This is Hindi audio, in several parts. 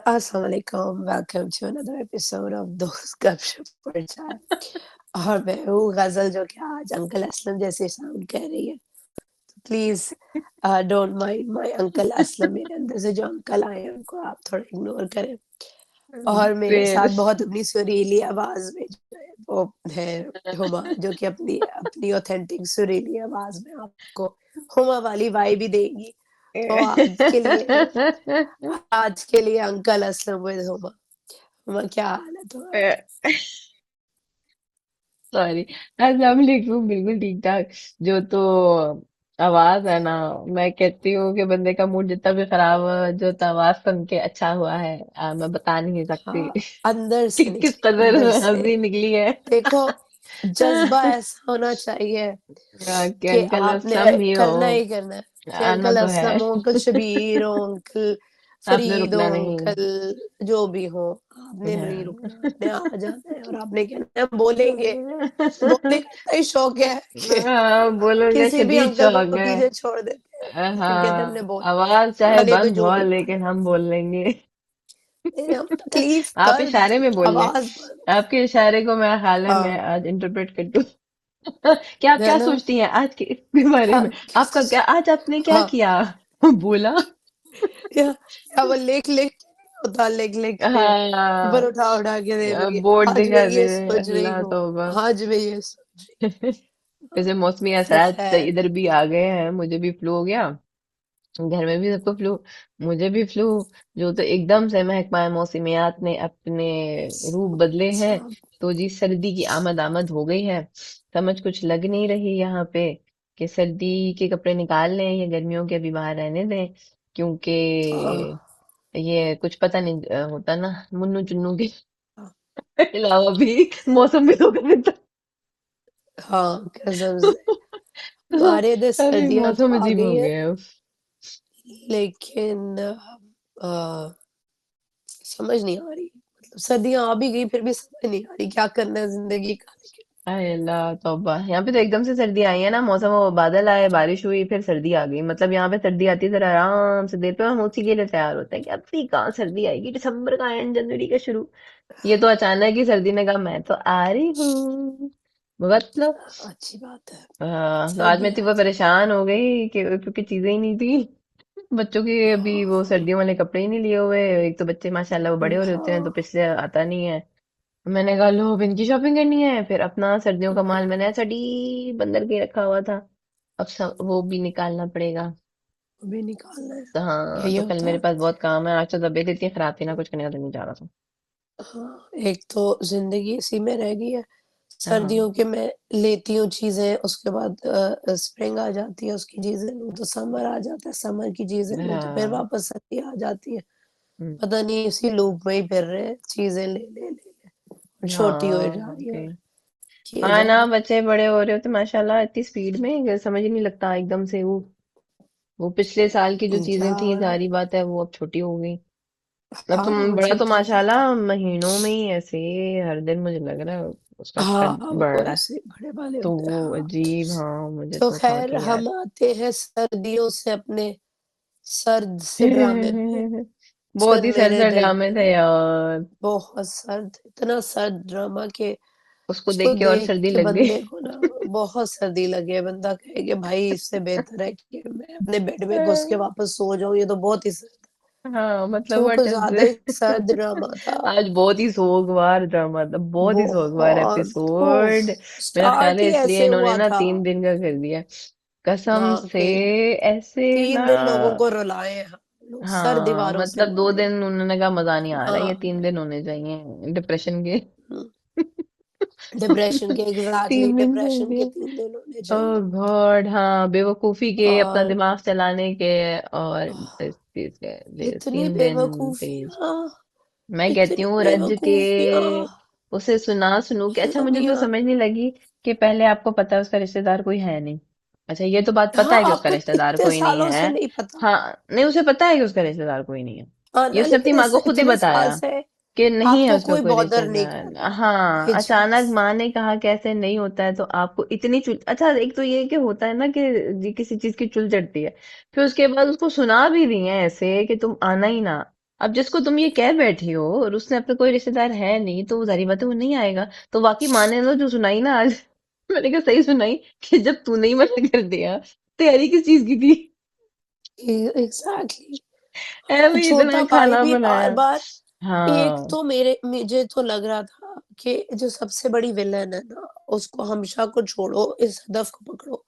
Assalamualaikum, welcome to another episode of दोस्त गपशप पर चाय। और मैं हूँ गजल जो कि आज अंकल असलम जैसे साउंड कर रही है। Please don't mind my uncle Aslam, मेरे अंदर से जो अंकल आए हैं उनको आप थोड़ा इग्नोर करें। और मेरे फिर साथ बहुत अपनी सुरीली आवाज में जो है वो है हुमा, जो कि अपनी अपनी ऑथेंटिक सुरीली आवाज में आपको हुमा वाली वाइब ही देगी। तो आज के लिए अंकल असलम विद हुमा। हुमा, क्या हाल है तुम्हारा? सॉरी। अस्सलाम वालेकुम, बिल्कुल ठीक ठाक। जो तो आवाज है ना, मैं कहती हूँ कि बंदे का मूड जितना भी खराब हो, जो तो आवाज सुन के अच्छा हुआ है। मैं बता नहीं सकती हाँ, अंदर कि से किस निकले, कदर अंदर से। हंसी निकली है। देखो, जज़्बा ऐसा होना चाहिए कि कि अंकल आपने असलम ही हो। करना ही करना है। कि आना अंकल तो है। असलम हो, अंकल शबीर हो, अंकल आपने फरीद हो, रुकना नहीं। अंकल जो भी हो, आपने नहीं हाँ। रुकना, आपने आ जाना है और आपने कहना है बोलेंगे। बोलने का इतना ही शौक है कि हाँ, बोलोगे किसी भी शदीद अंकल शौक को है। पीछे छोड़ देते हैं, फिर कहते हैं हमने हाँ, बोल आवाज चाहे आने दो बंद जो हो भी आने लेकिन हम बोल लेंगे। दे। हम तकलीफ आप दर्द इशारे में बोल रहे। आवाज बंद। आपके इशारे को मैं हाल हाँ, में आज इंटरप्रेट कर दूं। क्या आप है क्या ना? सोचती हैं आज के बारे क्या में? क्या आपका क्या आज आपने क्या हाँ, किया? बोला। या वो लिख-लिख के नहीं होता, लिख-लिख के ऊपर हाँ, उठा-उठा के दे दूँगी। बोर्ड आज मैं दिखा दे। ये सोच रही अल्लाह हूँ, तौबा। आज मैं ये सोच रही हूँ। वैसे मौसमी तो असरात खैर, इधर भी आ गए हैं, मुझे भी फ्लू हो गया। घर में भी सबको फ्लू, मुझे भी फ्लू। जो तो एकदम से महकमा मौसमियात ने अपने रूप बदले हैं। सब तो जी सर्दी की आमद आमद हो गई है। समझ कुछ लग नहीं रही यहाँ पे कि सर्दी के कपड़े निकाल लें या गर्मियों के अभी बाहर रहने दें, क्योंकि हाँ, ये कुछ पता नहीं होता ना मुन्नू चुन्नू के अलावा भी मौसम में तो करता। हाँ, कसम से। हमारे इधर अरे सर्दियाँ तो मौसम आ अजीब गई हो हैं, गया है। लेकिन समझ नहीं आ रही। मतलब सर्दियाँ आ भी गई, फिर भी समझ नहीं आ रही क्या करना है ज़िंदगी का लेकिन। अरे अल्लाह तौबा, यहाँ पे तो एकदम से सर्दी आई है ना। मौसम वो बादल आए, बारिश हुई, फिर सर्दी आ गई। मतलब यहाँ पे सर्दी आती है जरा आराम से देर पे, हम उसी के लिए तैयार होते हैं कि अभी कहाँ सर्दी आएगी, दिसंबर का एंड जनवरी का शुरू। ये तो अचानक ही सर्दी ने कहा मैं तो आ रही हूँ। मतलब अच्छी बात है, तो आज मैं सर्दी इतनी आ वो जाए। परेशान हो गई कि क्योंकि चीजें ही नहीं थी। बच्चों के अभी वो हाँ, सर्दियों वाले कपड़े ही नहीं लिए हुए। एक तो बच्चे माशाल्लाह वो बड़े हो रहे होते हैं तो हाँ, पिछले आता नहीं है। मैंने कहा लो अब इनकी शॉपिंग करनी है, फिर अपना सर्दियों का माल मैंने ऐसा डी बंदर के रखा हुआ था। अब वो भी निकालना पड़ेगा। अभी निकालना है। तो हाँ, यही तो कल होता मेरे है। पास बहुत काम है। आज तो तबीयत इतनी खराब थी ना, कुछ करने का दिल नहीं जा रहा हाँ, एक तो ज़िंदगी इसी में रह गई है। था। हाँ। सर्दियों के मैं लेती हूँ चीज़ें, उसके बाद स्प्रिंग आ जाती है, उसकी चीज़ें लूँ तो समर आ जाता है, समर की चीज़ें लूँ तो फिर हाँ। वापस सर्दी आ जाती है। हम्म, पता नहीं इसी लूप में ही फिर रहे हैं, चीज़ें ले और छोटी हो हाँ, जा रही है ओके। और किए हाँ जा ना, रहे हैं। बच्चे बड़े हो रहे होते माशाल्लाह इतनी स्पीड में, समझ ही नहीं लगता एकदम से वो पिछले साल की जो चीजें थी, क्या जारी बात है वो अब छोटी हो गई। अब तुम हाँ, बड़ा तो छोटी हो गई। माशाल्लाह महीनों में ही ऐसे हर दिन मुझे लग रहा है उसका हाँ, कद बढ़ वो रहा है। ऐसे बड़े वाले तो होते हैं, वो हाँ। अजीब, हाँ मुझे तो तो था खैर कि यार। हम आते हैं सर्दियों से अपने सर्द से ड्रामे पे। बहुत चल ही मेरे सरसर दिल ड्रामे थे मेरे, यार। बहुत सर्द, इतना सर्द ड्रामा के उसको उसको देख के और देख सर्दी के लग गई। बंदे को ना बहुत सर्दी लगे। बंदा कहे कि भाई इससे बेहतर है कि मैं अपने बेड में घुस के वापस सो जाऊं, ये तो बहुत ही सर्द। हाँ मतलब तो व्हाट कुछ इज ज्यादा ही सर्द ड्रामा था। आज बहुत ही सोगवार ड्रामा था, बहुत ही सोगवार बहुत ओह, एपिसोड। मेरा ख्याल स्टार्ट है ही इसलिए ऐसे इन्होंने हुआ ना था। 3 दिन का कर दिया। कसम हाँ से कि ऐसे ना। 3 दिन लोगों को रुलाए हैं हम लोग, सर हाँ दीवारों से मतलब दो मारे। दिन उन्होंने कहा मजा नहीं आ रहा है, ये हाँ, 3 दिन होने चाहिए डिप्रेशन के। डिप्रेशन के एग्जैक्टली 3 दिन कर डिप्रेशन के दिए। 3 दिन होने ओह चाहिए। गॉड, हाँ बेवकूफी के, अपना और दिमाग चलाने के। और इस चीज के इतनी 3 दिन तेज। बेवकूफियां, मैं कहती इतनी हूँ रज के बेवकूफियां। उसे सुना सुनू के। अच्छा मुझे तो दुनिया, समझ नहीं लगी कि पहले आपको पता है उसका रिश्तेदार कोई है नहीं। अच्छा ये तो बात पता हाँ है कि उसका आपको रिश्तेदार इतने कोई नहीं सालों है। से नहीं पता। हाँ नहीं, उसे पता है कि उसका रिश्तेदार कोई नहीं है। हाँ ये ना, उसने अपनी लेकिन माँ को खुद ही इतने साल बताया। से कि नहीं है आपको उसका कोई कोई बॉदर नहीं कर रिश्तेदार। रहा है हाँ, ये चीज। अचानक माँ ने कहा कैसे नहीं होता है तो आपको इतनी चुल, अच्छा एक तो ये कि होता है ना कि जी किसी चीज की चुल चढ़ती है, फिर उसके बाद उसको सुना भी रही है ऐसे कि तुम आना ही ना। अब जिसको तुम ये कह बैठी हो और उसने अपना कोई रिश्तेदार है नहीं, तो जारी बात है वो नहीं आएगा। तो वाकई माँ ने तो जो सुनाई ना आज मैंने कहा सही सुनाई, कि जब तूने ही मना कर दिया, तैयारी किस चीज की थी? एग्जैक्टली। है और भी छोटा इतना भाई खाना भी बार बनाया। बार, एक हाँ। तो मेरे मुझे तो लग रहा था कि जो सबसे बड़ी विलन है ना, उसको हमशा को छोड़ो, इस हदफ को पकड़ो,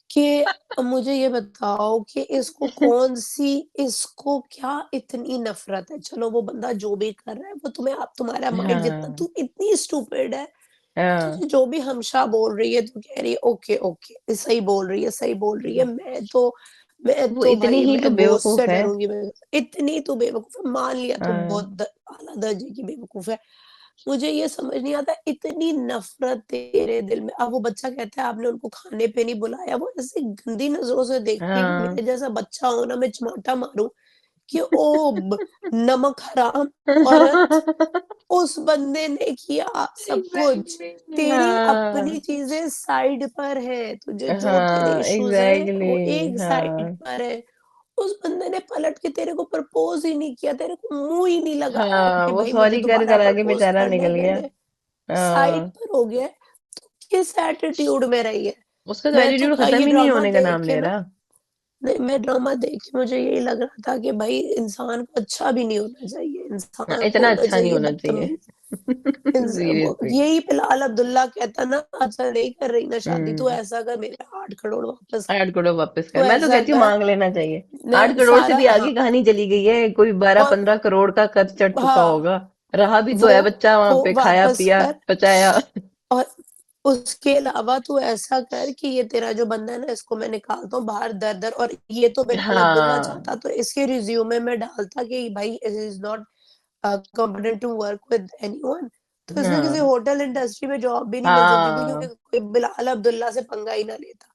कि मुझे ये बताओ कि इसको कौन-सी, इसको क्या इतनी नफ़रत है? चलो वो बंदा जो भी कर रहा है वो तुम्हें, आप तुम्हारा माइंड जितना, हाँ। तू इतनी स्टूपिड है, हाँ। तुझे जो भी हमशा बोल रही है, तू कह रही है ओके, ओके, सही बोल रही है, सही बोल रही है, वो मैं तो इतनी भाई ही तो मैं बोझ से बेवकूफ है। डरूँगी मैं, इतनी तू बेवकूफ़ है, मान लिया तू हाँ। बहुत आला दर्जे की बेवकूफ़ है। मुझे ये समझ नहीं आता, इतनी नफ़रत तेरे दिल में। अब वो बच्चा कहता है आपने उनको खाने पे नहीं बुलाया, वो ऐसे गंदी नज़रों से देखती है कि हाँ। मेरे जैसा बच्चा हो ना, मैं चिमाटा मारूँ कि ओ नमक हराम औरत, उस बंदे ने किया सब कुछ। एग्जैक्टली। तेरी अपनी हाँ। चीज़ें साइड पर है, तुझे जो तेरे हाँ। इश्यूज़ हैं वो एग्जैक्टली। एक साइड हाँ। पर है। उस बंदे ने पलट के तेरे को प्रपोज़ ही नहीं किया, तेरे को मुँह ही नहीं लगाया हाँ, कि वो भाई मुझे सॉरी कर दोबारा करा के प्रपोज़ बेचारा करने निकल के गया। लिए साइड हाँ। पर हो गया है। तो किस एटीट्यूड में रही है? उसका तो मैं तो एटीट्यूड खत्म ये ही नहीं ड्रामा होने का देख नाम के ले ना, रहा। नहीं, मैं ड्रामा देख के मुझे यही लग रहा था कि भाई इंसान को अच्छा भी नहीं होना चाहिए, हाँ, इंसान को इतना होना अच्छा नहीं चाहिए होना चाहिए। बदतमीज। वो सीरियसली। यही बिलाल अब्दुल्ला कहता ना, अच्छा नहीं कर रही ना शादी, तू हम्म। ऐसा कर मेरे 8 करोड़ वापस कर, 8 करोड़ वापस कर, तू मैं तो ऐसा कहती हूँ कर, मांग लेना चाहिए। मैं 8 करोड़ से सारा, भी हाँ, आगे कहानी चली गई है, कोई बारह और पंद्रह करोड़ का कर्ज चढ़ चुका हाँ, होगा। रहा भी तो वो है बच्चा वहां वो पे, खाया वापस पिया कर, पचाया। और उसके अलावा तू ऐसा कर कि ये तेरा जो बंदा है ना, इसको मैं निकालता हूँ बाहर दर-दर, और ये तो बिलाल अब्दुल्ला हाँ। चाहता तो इसके रिज़्यूमे में डालता कि भाई he is not competent to work with anyone, तो इसको किसी हाँ। होटल इंडस्ट्री में जॉब भी नहीं मिल सकती थी, क्योंकि हाँ। कोई बिलाल अब्दुल्ला से पंगा ही ना लेता।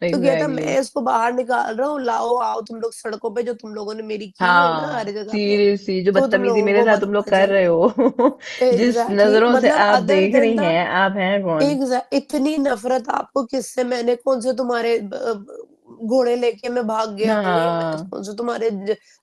तो कहता एग्जैक्टली। मैं इसको बाहर निकाल रहा हूँ, लाओ आओ तुम लोग सड़कों पे, जो तुम लोगों ने मेरी की है ना हर हाँ, जगह पे, सीरियसली जो तो तुम बदतमीजी लोगों मेरे को साथ तुम लोग पता कर रहे चले। हो जिस एग्ज़ैक्टली, नजरों से मतलब आप अदर देख देन रही दैट, हैं, आप हैं कौन? इतनी नफ़रत आपको किससे, मैंने कौन से तुम्हारे घोड़े लेके मैं भाग गया हूँ, या मैं हाँ। कौन से तुम्हारे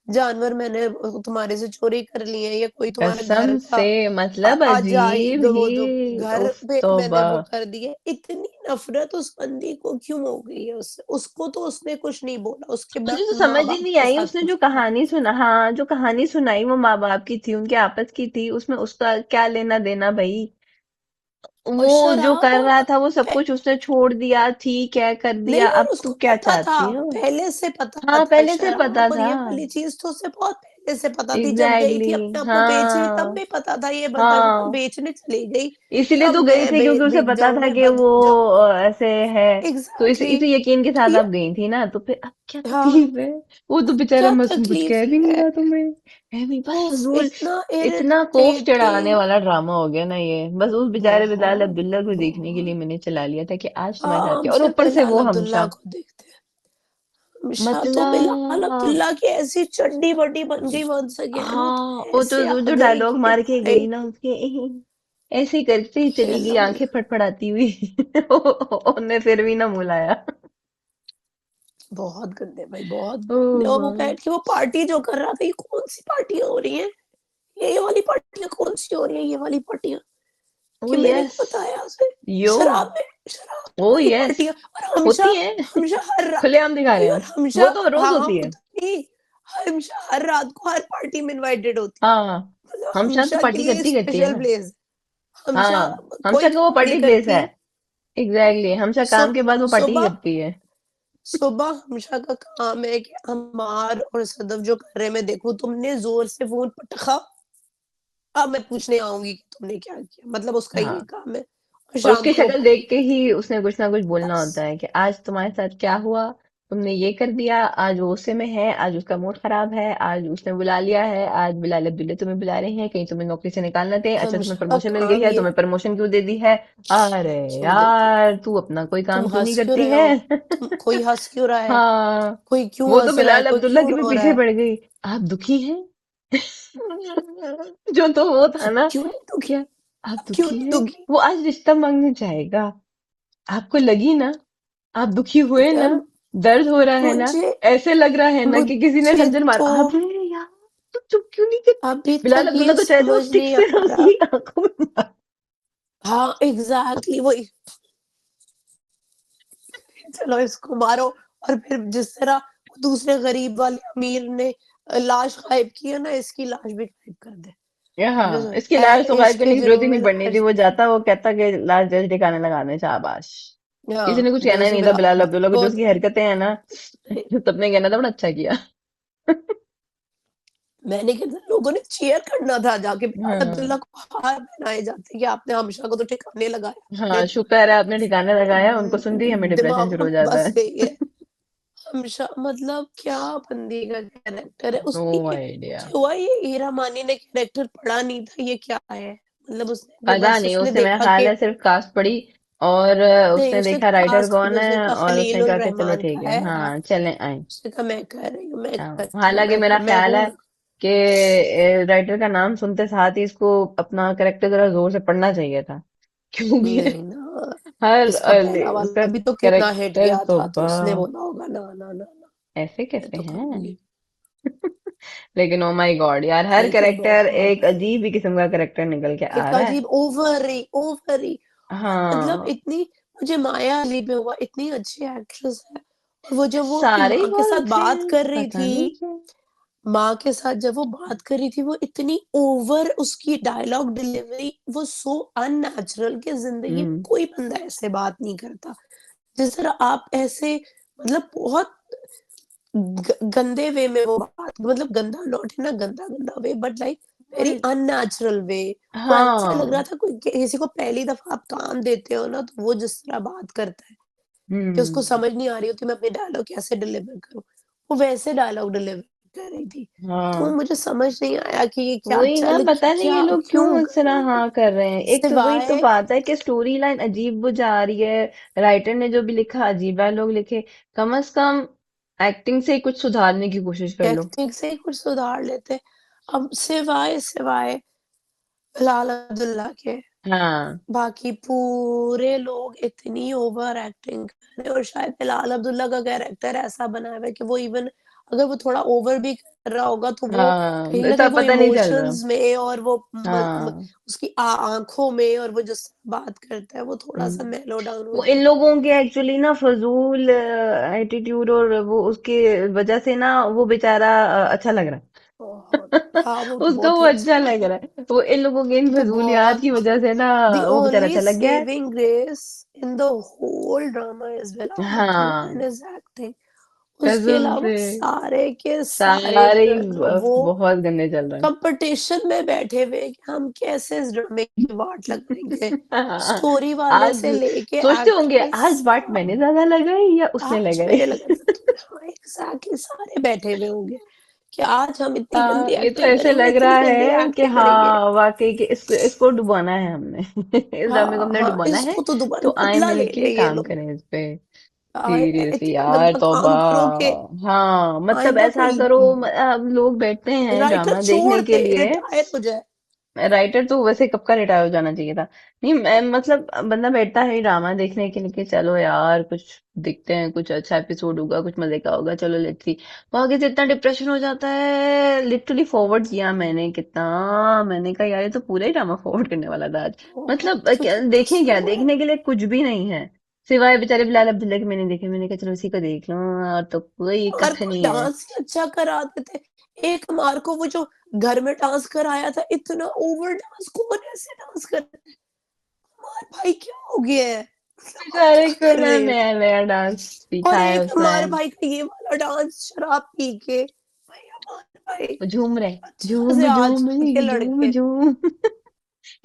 जानवर मैंने तुम्हारे से चोरी कर लिए हैं, या कोई तुम्हारे घर कसम का से मतलब अजाई अजीब ही। वो जो घर उफ पे मैंने तौबा। वो कर दिए। इतनी नफ़रत उस बंदी को क्यों हो गई है उससे? उसको तो उसने कुछ नहीं बोला, उसके मुझे तो समझ ही माँ-बाप नहीं के आई, साथ उसने जो कुछ हुआ। कहानी सुना, हाँ जो कहानी सुनाई वो माँ बाप की थी, उनके आपस की थी, उसमें उसका क्या लेना देना भाई? और वो जो शराब, कर और रहा था वो सब पे कुछ उसने छोड़ दिया, ठीक है कर नहीं, दिया, और अब तू उसको क्या पता था, चाहती हो? पहले से पता हाँ था, पहले से पता शराब और था। ये वाली चीज़ तो उसे बहुत पहले से पता थी। जब गई एग्जैक्टली थी exactly, अपने आप को बेचने, तब हाँ। भी पता था ये बंदा कहाँ हाँ, बेचने चली गई, कि इसीलिए अब तो गई मैं थी क्योंकि उसे बिक पता था जाऊँगी, कि वो बच जाऊँगी। ऐसे है। तो एग्ज़ैक्टली, इसी यकीन के तो साथ ये, आप गई थी ना, तो फिर अब क्या हाँ, तकलीफ है? वो तो अब बेचारा क्या मसूम कुछ तकलीफ़ कह भी नहीं है? रहा तुम्हें। है भी बस उफ़! फजूल। इतना इतना कोफ चढ़ाने इरिटेटिंग। वाला ड्रामा हो गया ना ये, बस उस बेचारे बिलाल बहुत, अब्दुल्ला को देखने के लिए बहुत। मैंने चला लिया था कि आज तुम्हारे हाँ, साथ हम क्या, और सिर्फ़ ऊपर से बिलाल वो अब्दुल्ला हमशा। को देखते हैं। हमेशा तो बिलाल मतलब अब्दुल्ला की ऐसी चड्डी-बड्डी बन गई वन्स अगेन, वो तो हाँ, ऐसे आ जो गई डायलॉग कि मार के भाई गई ना उसके, ऐसे ही करते ही चली गई हेलो, आंखें फटफड़ाती हुई। उन्हें फिर भी ना मुलाया। बहुत गंदे भाई, बहुत ओ गंदे। और वो भाई। बैठ के वो पार्टी जो कर रहा था, ये कौन-सी पार्टियाँ हो रही हैं? ये वाली पार्टियाँ कौन-सी हो रही हैं, ये वाली पार्टियाँ? ओ कि मैंने यस। क्या बताया उसे? यो। शराब ओ वाली यस। पार्टियाँ, और हमेशा, होती है। हमेशा हर रात, खुलेआम दिखा नहीं, रहे और हैं। हमेशा, वो तो रोज हाँ, हाँ, होती है। पता नहीं, हमेशा हर रात को हर पार्टी में इनवाइटेड होती है। हाँ। मतलब हमशा तो हमेशा के पार्टी लिए करती है स्पेशल ना। प्लेस, हमेशा हाँ। हमशा कोई का वो काम नहीं पार्टी प्लेस है। करती। Exactly exactly। हमशा सु काम के बाद वो पार्टी ही सुबह करती है। सुबह हमेशा का काम है कि अम्मार और सदफ जो कर रहे हैं, मैं देखूँ, तुमने ज़ोर से फ़ोन पटखा, अब मैं पूछने आऊँगी कि तुमने क्या किया, मतलब उसका हाँ, ये काम है। और और शाम उसकी को शक्ल देख के ही उसने कुछ ना कुछ बोलना होता बस, है कि आज तुम्हारे साथ क्या हुआ, तुमने ये कर दिया, आज वो गुस्से में है, आज उसका मूड खराब है, आज उसने बुला लिया है, आज बिलाल अब्दुल्ला तुम्हें बुला रहे हैं, कहीं तुम्हें नौकरी से निकालना थे, अच्छा तुम्हें हमेशा का प्रमोशन मिल गई काम है, ये तुम्हें प्रमोशन क्यों दे दी है? अरे क्यों देती है? यार तू अपना कोई तुम काम क्यों नहीं हँस क्यों करती रहे है? हो? तुम, कोई हँस क्यों रहा है? हाँ। कोई क्यों वो तो हँस रहा है? बिलाल कोई अब्दुल्ला क्यों के भी रो रहा पीछे है? पड़ गई। आप दुखी हैं? जो तो वो था आप ना, क्यों नहीं दुखी? क्या आप आप क्यों दुखी नहीं है? दुखी? वो आज रिश्ता मांगने जाएगा, आपको लगी ना, आप दुखी हुए ना, मैम, दर्द हो रहा है ना, मुझे ऐसे लग रहा है ना कि किसी ने मुझे खंजर मारा, तो अबे यार तू चुप क्यों नहीं कर? अभी बिलाल तक अब्दुल्ला ये तो चाहे तो समझ स्टिक नहीं से आ रहा। उसकी आंखों में मार। हाँ एग्जैक्टली वही। चलो इसको मारो। और फिर जिस तरह वो दूसरे गरीब वाले अमीर ने लाश गायब की है ना, इसकी लाश भी गायब कर दे। हाँ, जो इसकी लाश तो गायब इश्क के करने की जरूरत जुनून ही में नहीं पड़नी थी, लाश वो दी। जाता वो कहता कि लाश जज ठिकाने लगाने शाबाश। किसी ने हाँ कुछ कहना ही जैसे नहीं था बिलाल बिलाल अब्दुल्ला को, जो बहुत। उसकी हरकतें हैं ना, सबने कहना था बड़ा अच्छा किया। मैंने कहा था, लोगों ने चीयर करना था जाके, बिलाल हाँ अब्दुल्ला को हार पहनाए जाते कि आपने हमेशा को तो ठिकाने लगाया, हाँ, आपने शुक्र है आपने ठिकाने लगाया, उनको सुनते ही हमें डिप्रेशन शुरू दिमागों हो में जाता बस है। गई है। हमेशा मतलब क्या बंदी का कैरेक्टर है नो उसने ये। आइडिया। मुझे हुआ ये हीरा मानी ने कैरेक्टर पढ़ा नहीं था, ये क्या है मतलब उसने पता बस नहीं, उसने उसने मेरा देखा ख्याल कि है सिर्फ कास्ट पढ़ी, और नहीं उसने उसने देखा राइटर कास्ट कौन नहीं, उसने है, कहा और उसने खलीलुर कहा कि चलो रहमान ठीक का है, है हाँ एक्टर। चलें आए। उसने कहा मैं कर रही हूँ, मैं हाँ, करती हूँ, हालांकि मेरा मैं ख्याल हूँ। है कि राइटर का नाम सुनते साथ ही इसको अपना करेक्टर जरा जोर से पढ़ना चाहिए था, क्योंकि नहीं ना, हर इसका पहला उसका वाला भी तो कितना हिट करेक्टर गया तो था, तो उसने वाह, बोला होगा ना ना ना ना, ऐसे मैं कैसे तो हैं। करूंगी। लेकिन ओ माय गॉड यार, हर लेकिन करेक्टर बहुत एक भाई, अजीब ही किस्म का करेक्टर निकल के आ एक रहा है। अजीब ओवर ही मतलब हाँ, इतनी, मुझे माया अली पे हुआ, इतनी अच्छी एक्ट्रेस है। और वो जब वो अपनी सारे ही माँ के बहुत साथ अच्छे बात हैं, कर रही पता थी, नहीं क्यों। माँ के साथ जब वो बात कर रही थी, वो इतनी ओवर, उसकी डायलॉग डिलीवरी वो सो अननेचुरल कि जिंदगी में हम्म। कोई बंदा ऐसे बात नहीं करता। जिस तरह आप ऐसे मतलब बहुत गंदे वे में वो बात, मतलब गंदा नॉट इन अ गंदा गंदा वे, बट लाइक वेरी अननेचुरल वे। वो ऐसा लग रहा हाँ। था कोई किसी को पहली दफा आप काम देते हो ना, तो वो जिस तरह बात करता है कि उसको हम्म। समझ नहीं आ रही होती मैं अपने डायलॉग कैसे डिलीवर करूँ, वो वैसे डायलॉग डिलीवर कर रही थी। तो हाँ, मुझे समझ नहीं आया कि ये क्या वही ना, चल पता नहीं ये क्या लोग क्यों क्यों इस कर तरह रहे हैं, हाँ कर रहे हैं। एक तो वही तो सिवाय बात है कि स्टोरी लाइन अजीब वो जा रही है, राइटर ने जो भी लिखा अजीब है, लोग लिखे, कम से कम एक्टिंग से ही कुछ सुधारने की कोशिश कर लो। एक्टिंग से ही कुछ सुधार लेते। अब सिवाय सिवाय बिलाल अब्दुल्ला के हाँ बाकी पूरे लोग इतनी ओवर एक्टिंग कर रहे हैं, और शायद बिलाल अब्दुल्ला का कैरेक्टर ऐसा बना हुआ है कि वो इवन अगर वो थोड़ा ओवर भी कर रहा होगा तो वो कहीं हाँ, ना कहीं तब वो पता नहीं चल रहा। इमोशंस में और वो हाँ। उसकी आंखों में और वो जिस बात करता है वो थोड़ा सा हम्म। मेलो डाउन हो वो इन जाता है। लोगों के एक्चुअली ना फजूल एटीट्यूड और वो उसके वजह से ना वो बेचारा अच्छा लग रहा है। बहुत, हाँ वो तो उसका बहुत वो ही अच्छा अच्छा लग लगा। रहा है, वो इन लोगों के इन तो फजूलियात बहुत, की वजह से ना the वो बेचारा only अच्छा लग गया है। saving grace in the whole drama is Bilal Abdullah and हाँ, his acting। उसके कसम अलावा से सारे के सारे सारे जो ही है ना वो बहुत गंदे चल रहे हैं। कंपटीशन में बैठे हुए हैं कि हम कैसे इस ड्रामे की वाट लगाएंगे। हाँ, स्टोरी वाले आज से लेके सोचते होंगे एक्ट्रेस आज वाट मैंने ज्यादा लगाई या उसने आज लगाई। मैंने लगा था तो, हाँ एग्जैक्टली सारे बैठे हुए होंगे कि आज हम इतनी गंदी ये तो एक्टिंग ऐसे करेंगे, लग इतनी रहा गंदी है कि एक्टिंग करेंगे। हाँ वाकई कि इसको डुबाना है हमने। इस ड्रामे को हाँ हमने हाँ डुबाना है, इसको तो दोबारा तो आए बदला ले रहे मिलके हैं ये काम लोग। करें इस पे। सीरियसली इतना यार गंदा तौबा। काम करोगे, हाँ मतलब आइंदा ऐसा कोई करो, अब लोग बैठते हैं राइटर ड्रामा छोड़ देखने के दे, लिए। रिटायर हो जाए। राइटर तो वैसे कब का रिटायर हो जाना चाहिए था। नहीं मतलब बंदा बैठता है ड्रामा देखने के लिए कि चलो यार कुछ दिखते हैं, कुछ अच्छा एपिसोड होगा, कुछ मजे का होगा, चलो लेट्स सी। वहां के इतना डिप्रेशन हो जाता है, लिटरली फॉरवर्ड किया मैंने कितना, मैंने कहा यार ये तो पूरा ही ड्रामा फॉरवर्ड करने वाला था आज। मतलब बहुत क्योंकि देखें क्या, गुस्सा हुआ है। देखने के लिए कुछ भी नहीं है सिवाय बेचारे बिलाल अब्दुल्ला के। मैंने देखे, मैंने कहा चलो इसी को देख लो, और तो कोई और कख कोई नहीं है। डांस ही अच्छा कराते थे। एक मार को वो जो घर में डांस कराया था, इतना ओवर डांस, कौन ऐसे डांस करता है? मार भाई क्या हो गया है, मतलब आप बेचारे क्या को कर ना रहे हो? नया नया डांस और सीखा है एक उसने। हमारे भाई का ये वाला डांस शराब पी के, भाई हमारे भाई वो झूम रहे, अच्छा झूम से झूम आजकल के रे झूम लड़के झूम।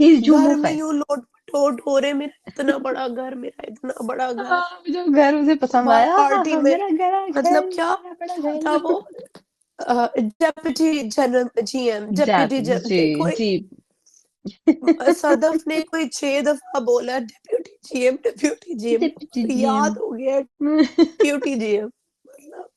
ही इज घर में झूमोफाई। यूं लोट पोट हो रहे, मेरा इतना बड़ा घर, मेरा इतना बड़ा घर, हाँ, जो घर उसे पसंद आया, हाँ पार्टी हाँ में, मेरा घर घर मतलब क्या मेरा बड़ा क्या था घर। वो डेप्यूटी जनरल जीएम, जाप डेप्यूटी जी कोई जी। सदफ ने कोई 6 दफा बोला डेप्यूटी जीएम, डिप्टी जीएम। याद हो गया डेप्यूटी जीएम, मतलब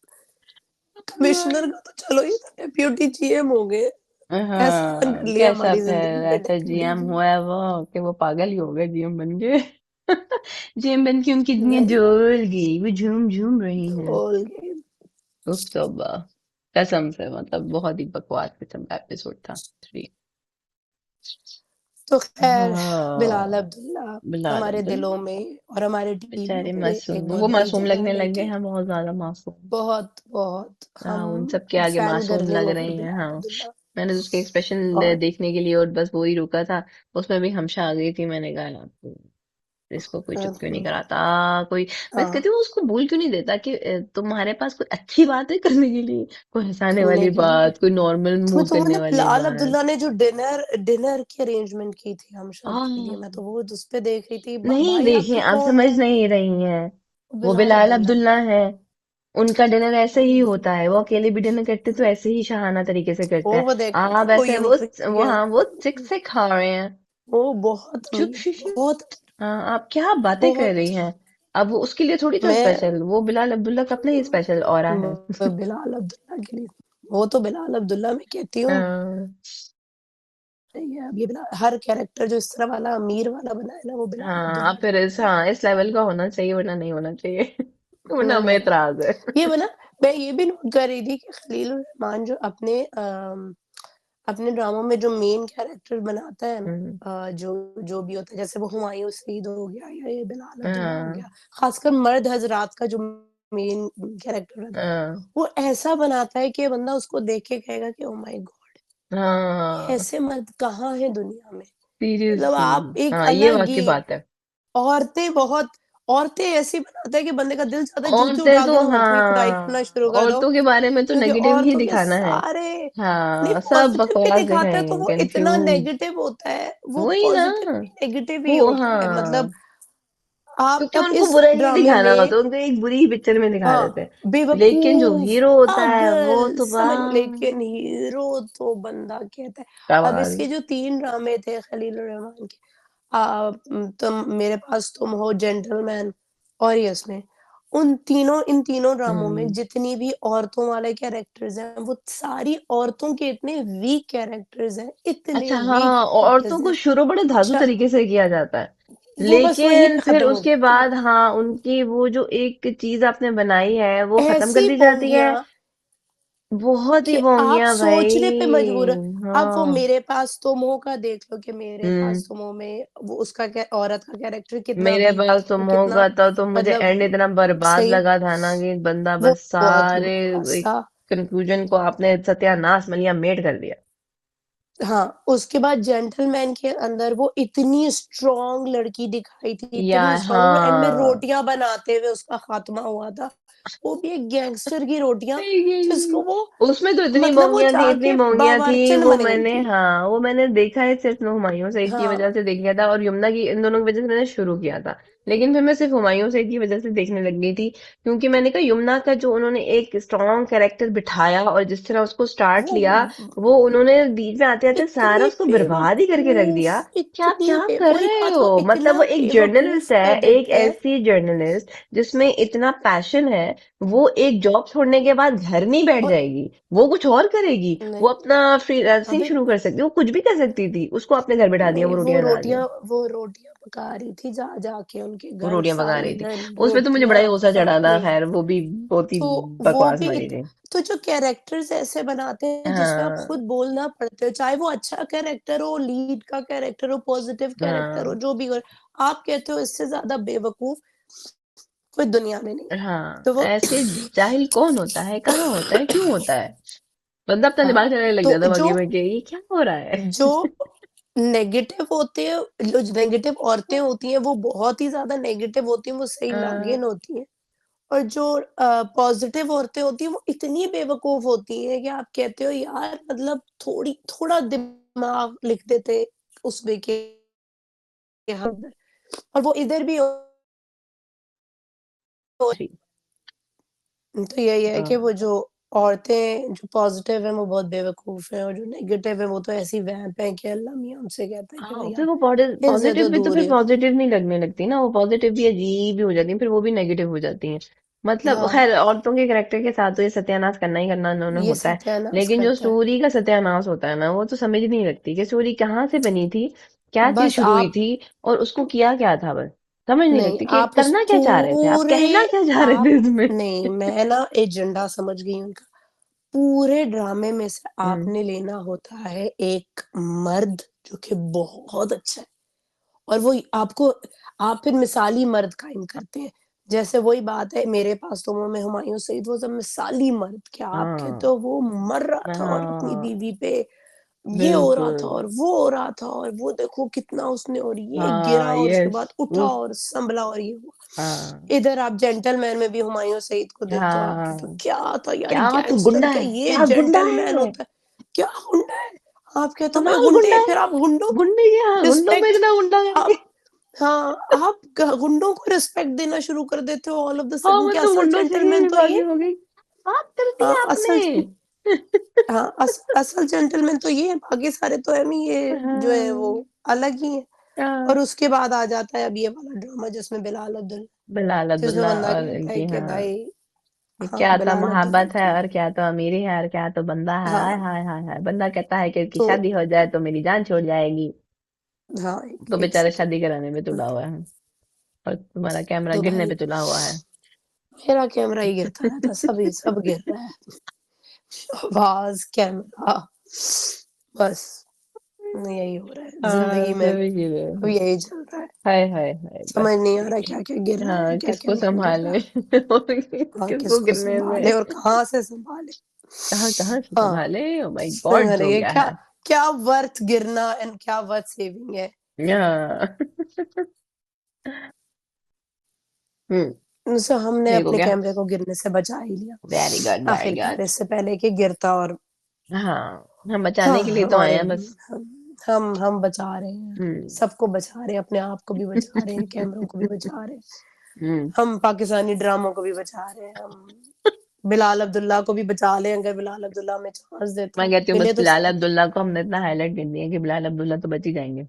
कमिश्नर का तो चलो ये तो डेप्यूटी जीएम हो गए। एहसान कर हाँ, लिया कैसा हमारी जिंदगी फिर पे ऐसा डैड डी जीएम ने। हुआ है वो कि वो पागल ही हो गए जीएम बन के। जीएम बन के उनकी दुनिया वही डोल गई, वो झूम झूम रही हैं। बोल गए। उफ तौबा, कसम से मतलब बहुत ही बकवास किस्म का एपिसोड था 3। तो खैर, बिलाल हाँ, अब्दुल्ला बिलाल हमारे दिलों अब्दुल्ला में और हमारे टीवियों बेचारे पे मासूम, एक वो बहुत बड़ी मासूम जगह लगने लग गए लेके। हैं, बहुत ज्यादा मासूम। बहुत बहुत हाँ, हम उन सब के आगे फैन मासूम गर्लिंग लग हो गए रही हैं। बिलाल हाँ, अब्दुल्ला। मैंने तो उसके एक्सप्रेशन और देखने के लिए और बस वो ही रुका था। उसमें भी हमशा आ गई थी, मैंने कहा यार, इसको कोई चुप क्यों नहीं कराता कोई। मैं तो हाँ, कहती हूँ उसको बोल क्यों नहीं देता कि तुम्हारे पास कोई अच्छी बात है करने के लिए, कोई हंसाने करने वाली के लिए बात, कोई नॉर्मल तुम्हें मूव तो करने मतलब वाली बिलाल बात। अब्दुल्ला ने जो डिनर डिनर की अरेंजमेंट की थी हमशद के लिए, मैं हाँ, तो वो उस पे देख रही थी। नहीं भाई देखिए, आखिर आप कौन समझ है? नहीं रही हैं। वो बिलाल बिलाल अब्दुल्ला अब्दुल्ला है। है। उनका डिनर ऐसे ही हम्म, होता है, वो अकेले भी डिनर करते तो ऐसे ही शाहाना तरीके से करते हैं। वो देखा आप था वो ऐसे वो यूरोपियन। हाँ, वो चिक से खा रहे हैं। वो बहुत चुप अमीर, शीश। बहुत हाँ, आप क्या बातें कर रही बहुत। हैं। अब वो उसके लिए थोड़ी तो मैं स्पेशल, वो बिलाल अब्दुल्ला का अपना ही स्पेशल ऑरा है। बिलाल अब्दुल्ला के लिए, वो तो बिलाल अब्दुल्ला मैं कहती हूँ। हाँ, ये अब ये बिलाल हर कैरेक्टर जो इस तरह वाला अमीर वाला बना है ना, वो बिलाल हाँ, आप अब्दुल्ला फिर ने इस बनाया हाँ इस लेवल का होना चाहिए, वरना नहीं होना चाहिए। है। वरना हमें नहीं, एतराज है। ये बना। मैं ये भी नोट कर रही थी कि खलील रहमान जो अपने अपने ड्रामों में जो मेन कैरेक्टर बनाता है ना, हम्म, जो जो भी होता है, जैसे वो हुमायूं सईद हो गया या ये बिलाल अब्दुल्ला हो हाँ, गया, खासकर मर्द हजरात का जो मेन कैरेक्टर रहता है, हाँ, वो ऐसा बनाता है कि बंदा उसको देख के कहेगा कि ओ माय गॉड, हाँ, ऐसे मर्द कहाँ है दुनिया में। मतलब सीरियसली। आप एक हाँ, ये अलग वाकई ही बात है। औरतें बहुत औरतें ऐसी बनाता है कि बंदे का दिल चाहता है जूते औरतें उठा तो के ना औरतों की कुटाई करना हाँ, शुरू कर दो। औरतों के बारे में तो क्योंकि नेगेटिव ही औरतों के दिखाना है। सारे नहीं, हाँ, सब पॉजिटिव भी बकवास दिखाता है तो दिखाएंगे, वो इतना कंफ्यूज। नेगेटिव होता है, वो वही ना। पॉजिटिव भी नेगेटिव ही वो होता है। मतलब हाँ, आप क्योंकि अब उनको इस बुरा ही ड्रामे दिखाना में होता है, उनको एक बुरी ही पिक्चर में दिखा देते हाँ, हैं। लेकिन जो बेवकूफ, हीरो होता है वो पागल तो समझ, वाह, लेकिन हीरो तो बंदा कहता है। अब कमाल। इसके जो 3 ड्रामे थे खलील रहमान के, तुम मेरे पास तुम हो, जेंटलमैन और यस में, इन तीनों ड्रामों में हम्म। जितनी भी औरतों वाले कैरेक्टर्स हैं, वो सारी औरतों के इतने वीक कैरेक्टर्स हैं, इतने अच्छा वीक हाँ, औरतों कैरेक्टर्स को हैं। शुरू बड़े धांसू चा तरीके से किया जाता है। वो बस वहीं लेकिन पे फिर खत्म हो उसके जाती है। बाद हाँ, उनकी वो जो एक चीज आपने बनाई है वो खत्म कर ऐसी दी जाती है। पोंगियाँ बहुत ही कि आप बोंगिया सोचने पे मजबूर हैं। भाई। अब वो हाँ। मेरे पास तुम हो का देख लो कि मेरे हम्म। पास तुम हो में वो उसका क्या औरत का कैरेक्टर कितना मेरे वीक पास था तुम और कितना होगा तो मुझे मतलब एंड इतना बर्बाद सही। लगा था ना कि बंदा वो बस बहुत सारे बकवास एक था। कंक्लूजन को आपने सत्यानाश मलिया मेट कर दिया। हाँ, उसके बाद जेंटलमैन के अंदर वो इतनी स्ट्रॉन्ग लड़की दिखाई थी, इतनी यार स्ट्रॉन्ग, वो एंड में हाँ। रोटियाँ बनाते हुए उसका खात्मा हुआ था। वो भी एक गैंगस्टर की रोटियाँ, जिसको वो उसमें तो मतलब वो इतनी जाके मोंगियां थी। बावर्चन वो बन गई मैंने थी। हाँ, वो मैंने देखा है सिर्फ हुमायूं सईद की हाँ, वजह से देख लिया था, और यमुना की, इन दोनों की वजह से मैंने शुरू किया था। लेकिन फिर मैं सिर्फ हुमायूं सईद की वजह से देखने लग गई थी, क्योंकि मैंने कहा यमुना का जो उन्होंने एक स्ट्रॉन्ग कैरेक्टर बिठाया और जिस तरह उसको स्टार्ट वो लिया, वो उन्होंने बीच में आते आते सारा इतनी उसको बर्बाद ही करके रख बेवकूफ, दिया। क्या आप इतनी क्या बे कर वही रहे कहा हो। तो, मतलब वो इतना एक बेवकूफ जर्नलिस्ट है, एक एडिक्ट है। ऐसी जर्नलिस्ट जिसमें इतना पैशन है, वो एक जॉब छोड़ने के बाद घर नहीं बैठ और जाएगी, वो कुछ और करेगी। नहीं, वो अपना फ्रीलांसिंग अबे शुरू कर सकती है, वो कुछ भी कर सकती थी, उसको आपने घर बैठा दिया नहीं, वो रोटियां बना के। वो रोटियां पका रही थी जा जाके उनके वो घर, रोटियां पका सारे रही थी। दिन उसमें तो मुझे रोटियां बड़ा ही गुस्सा चढ़ा था, खाने। खैर वो भी बहुत ही तो वो बकवास भी वाली थी। तो जो कैरेक्टर्स ऐसे बनाते हैं जिसमें आप हाँ, खुद बोलना पड़ते हो, चाहे वो अच्छा कैरेक्टर हो, लीड का कैरेक्टर हो, पॉजिटिव कैरेक्टर हो, हाँ, जो भी हो, आप कहते हो इससे ज्यादा बेवकूफ कोई दुनिया में नहीं। हाँ, तो वो ऐसे जाहिल कौन होता है, कहाँ होता है, क्यों होता है। बंदा अपना हाँ, दिमाग चलाने लग तो जाता है बाकी में कि ये क्या हो रहा है। जो नेगेटिव होते हैं, जो नेगेटिव औरतें होती हैं, वो बहुत ही ज़्यादा नेगेटिव होती हैं, वो सही हाँ, नागिन होती हैं। और जो पॉज़िटिव औरतें होती हैं, वो इतनी बेवकूफ़ होती हैं कि आप कहते हो यार, मतलब थोड़ा दिमाग लिख देते उसमें के अंदर। और वो इधर भी हो, जी, तो यही है कि हाँ, वो जो औरतें जो पॉज़िटिव हैं, वो बहुत बेवकूफ़ हैं, और जो नेगेटिव है, वो तो ऐसी वैम्प हैं कि अल्लाह मियाँ उनसे कहता है कि हाँ, भई फिर आप वो इनसे पॉजिटिव तो भी तो दूर फिर ही रहो। पॉजिटिव नहीं लगने लगती ना, वो पॉजिटिव भी अजीब ही हो जाती है, फिर वो भी नेगेटिव हो जाती हैं। मतलब हाँ, खैर औरतों के करैक्टर के साथ तो ये सत्यानाश करना ही करना उन्होंने ये होता है। सत्यानाश लेकिन जो करता है। सूरी का सत्यानाश होता है ना, वो तो समझ नहीं लगती कि सूरी कहाँ से बनी थी, क्या चीज बस शुरू हुई आप, थी, और उसको किया क्या था, बस समझ नहीं नहीं लगती कि आप उस करना क्या चाह रहे थे, आप पूरे, कहना क्या चाह रहे आप, थे इसमें। नहीं मैं ना एजेंडा समझ गई उनका। पूरे ड्रामे में से हम्म। आपने लेना होता है एक मर्द जो कि बहुत अच्छा है, और वो आपको, आप फिर मिसाली मर्द कायम करते हैं। जैसे वही बात है मेरे पास तुम में हुमायूं सईद, वो सब मिसाली मर्द, क्या आपके हाँ तो वो मर रहा था और अपनी हाँ बीवी पे ये हो रहा था बिल्कुल। और वो हो रहा था, और वो देखो कितना उसने, और ये गिरा हाँ और उसके यस। बाद उठा उफ। और संभला और ये हुआ। हाँ इधर आप जेंटलमैन में भी हुमायूं सईद को देखते हो, आपके तो हाँ। क्या था यार, क्या तो गैंगस्टर गुंडा क्या है, ये क्या गुंडा जेंटलमैन है, होता है, क्या गुंडा है। आप कहते हो भाई कमाल गुंडा गुंडे, है। फिर आप गुंडों को गुंडे क्या, गुंडों में रिस्पेक्ट, इतना गुंडा करके। आप, हाँ, आप गुंडों को रिस्पेक्ट देना शुरू कर देते हो ऑल ऑफ द हाँ सडन, कि मतलब असल गुंडों से ही जेंटलमैन तो बातें ये, हो गई, बात कर दी हाँ आपने। हाँ, असल जेंटलमैन तो ये है, बाकी सारे तो है नहीं, ये जो है वो हाँ अलग ही है। हाँ। और उसके बाद आ जाता है अब ये वाला ड्रामा जिसमें बिलाल अब्दुल, बिलाल जिसमें अब्दुल्ला बंदा और कहता है इनकी, कि हाँ, भाई, ये हाँ क्या तो बिलाल अब्दुल्ला मोहब्बत है की, और क्या तो अमीरी है और क्या तो बंदा है, हाय हाँ, हाय हाय हाय, बंदा कहता है कि इसकी तो शादी हो जाए तो मेरी जान छोड़ जाएगी। हाँ, तो एक बेचारा सेकंड, शादी कराने में तुला हुआ है, और तुम्हारा कैमरा तो गिरने भाई पे तुला हुआ है। मेरा कैमरा ही गिरता रहता, सभी सब गिर रहा है, आवाज, कैमरा, बस यही हो रहा है हाँ जिंदगी में, सभी गिरे। अब यही चल रहा है। हाय हाय हाय समझ बस। नहीं आ रहा क्या क्या गिर रहा है, हाँ क्या क्या किसको नहीं गिर संभाले रहा। और हाँ, किसको किसको गिरने संभाले में, और कहाँ से संभाले। कहाँ कहाँ से हाँ, संभाले, ओ माय गॉड हो अरे गया क्या, है। क्या वर्थ गिरना एंड क्या वर्थ सेविंग है। हाँ। हम्म। उनसे हमने ठीक हो अपने गया। कैमरे को गिरने से बचा ही लिया, वेरी गुड वेरी आखिरकार गुड। इससे पहले कि गिरता। और हाँ हम बचाने के लिए हाँ, तो और आए हैं बस। हम बचा रहे हैं, हम्म सबको बचा रहे हैं, अपने आप को भी बचा रहे हैं, कैमरों को भी बचा रहे हैं, हम्म। हम पाकिस्तानी ड्रामों को भी बचा रहे हैं, हम बिलाल अब्दुल्ला को भी बचा लें अगर बिलाल अब्दुल्ला हमें चांस दे मैं तो, कहती हूँ बस मिले तो बिलाल सही। अब्दुल्ला को हमने इतना हाईलाइट कर दिया कि बिलाल अब्दुल्ला तो बच ही जाएंगे।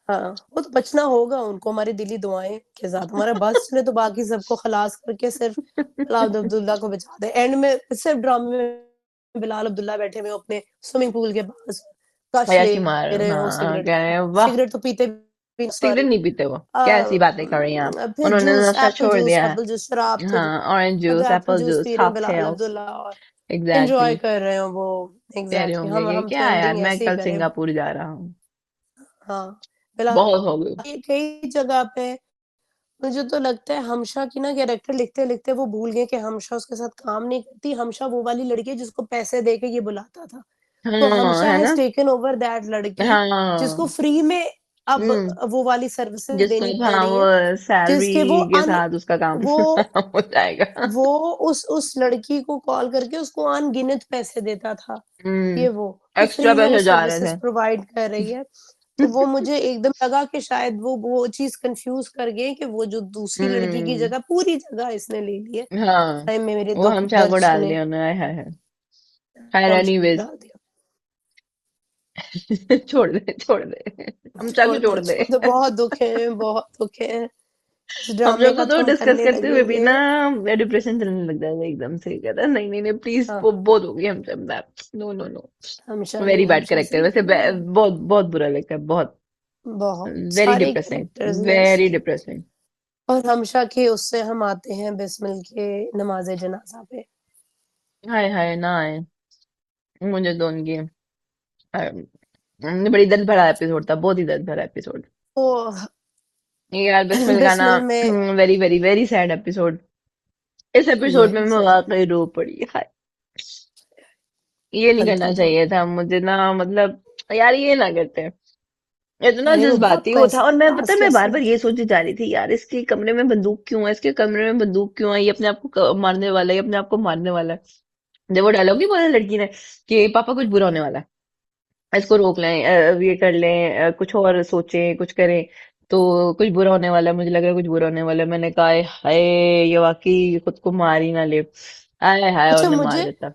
हाँ, वो तो बचना होगा उनको, हमारी दिली दुआएं के साथ, हमारा बस ने तो बाकी सबको खलास करके सिर्फ बिलाल अब्दुल्ला को बचा दे। एंड में सिर्फ ड्रामे में बिलाल अब्दुल्ला बैठे हुए अपने स्विमिंग पूल के पास, कश ले अयाशी मार, रहे हो हाँ सिगरेट कह रहे का, हैं वाह। सिगरेट तो पीते भी, सिगरेट सॉरी, नहीं पीते वो, कैसी बातें कर रही हैं आप। फिर उन्होंने जूस, नशा छोड़ दिया है। एप्पल जूस, शराब तो, हाँ ऑरेंज तो juice, Apple Apple juice juice, P रहे हैं बिलाल कॉकटेल्स। अब्दुल्ला, और एग्जैक्टली एंजॉय exactly। कर रहे हैं वो। कह रहे एग्जैक्टली, होंगे कि हम तो क्या यार एंडिंग मैं ऐसे ही कल करें। सिंगापुर जा रहा हूँ। हाँ, बिलाल, बहुत हो गई। ये कई जगह पे मुझे तो लगता है हमशा की ना कैरेक्टर लिखते-लिखते वो भूल गए कि हमशा उसके साथ काम नहीं करती, हमशा वो वाली लड़की है जिसको पैसे दे के ये बुलाता था। तो हाँ हमशा है हैज़ ना। टेकन ओवर दैट लड़की, जिसको हाँ। फ्री में अब हम्म। वो वाली सर्विसेज़ जिसको देनी अब पड़ हाँ रही वो हैं, जिसके वो सैलरी के साथ उसका काम वो हो जाएगा। वो उस लड़की को कॉल करके उसको अनगिनत पैसे देता था, हम्म। ये वो एक्स्ट्रा फ्री में वो पैसे जा रहे सर्विसेज़ थे। प्रोवाइड कर रही है। तो वो मुझे एकदम लगा कि शायद वो चीज़ कन्फ्यूज़ कर गए कि वो जो दूसरी लड़की की हम्म। जगह पूरी जगह इसने ले ली है। हाँ हाय मेरे वो दुःख हम चाह को दर्द डाल सुने, दिया उन्होंने, हाय हाय हाय। खैर हमशा को एनीवेज। डाल दिया। छोड़ दे छोड़ दे, हम चाह को छोड़ दे। छोड़ दो, बहुत दुःख है, बहुत दुःख है। इस हम ड्रामे लोग को का तो तो हम डिस्कस करने करते हुए भी लगेंगे। ना डिप्रेशन चलने लग जाता है एकदम से, कहता है नहीं नहीं नहीं प्लीज, हाँ, वो बहुत हो गई हमसे, नो नो नो। हमशा वेरी नहीं, बैड हमशा से करेक्टर वैसे, नहीं होगा। बहुत बहुत बुरा लगता है, बहुत। बहुत, वेरी सारे डिप्रेसिंग। कैरेक्टर्स ने वेरी ऐसे। डिप्रेसिंग। और हमशा के उससे हम आते हैं बिस्मिल के नमाज़े जनाज़ा पे। हाय हाय ना आए, मुझे तो उनकी बड़ी दर्द भरा एपिसोड था, बहुत ही दर्द भरा एपिसोड। वो यार बिस्मिल का ना, बिस्मिल में very very very sad episode. इस एपिसोड में वेरी मैं सैड, वाकई रो पड़ी, हाय। ये नहीं हद करना थी वो। चाहिए था मुझे ना, मतलब यार ये ना करते। इतना अरे वो बाप जज्बाती का वो था, और मैं पता एहसास है मैं कैसे बार बार होता ये है। सोचती जा रही थी, यार इसके कमरे में बंदूक क्यों है, इसके कमरे में बंदूक क्यों है, ये अपने आप को मारने वाला है, ये अपने आप को मारने वाला है। जब वो डायलॉग नहीं बोला लड़की ने कि पापा कुछ बुरा होने वाला है, इसको रोक लें, ये कर लें, कुछ और सोचें, कुछ करें, तो कुछ बुरा होने वाला है, मुझे लग रहा है कुछ बुरा होने वाला है। मैंने कहा हाय, ये वाकई खुद को मार ही ना ले, हाय हाय, और अच्छा, ने मार मुझे देता।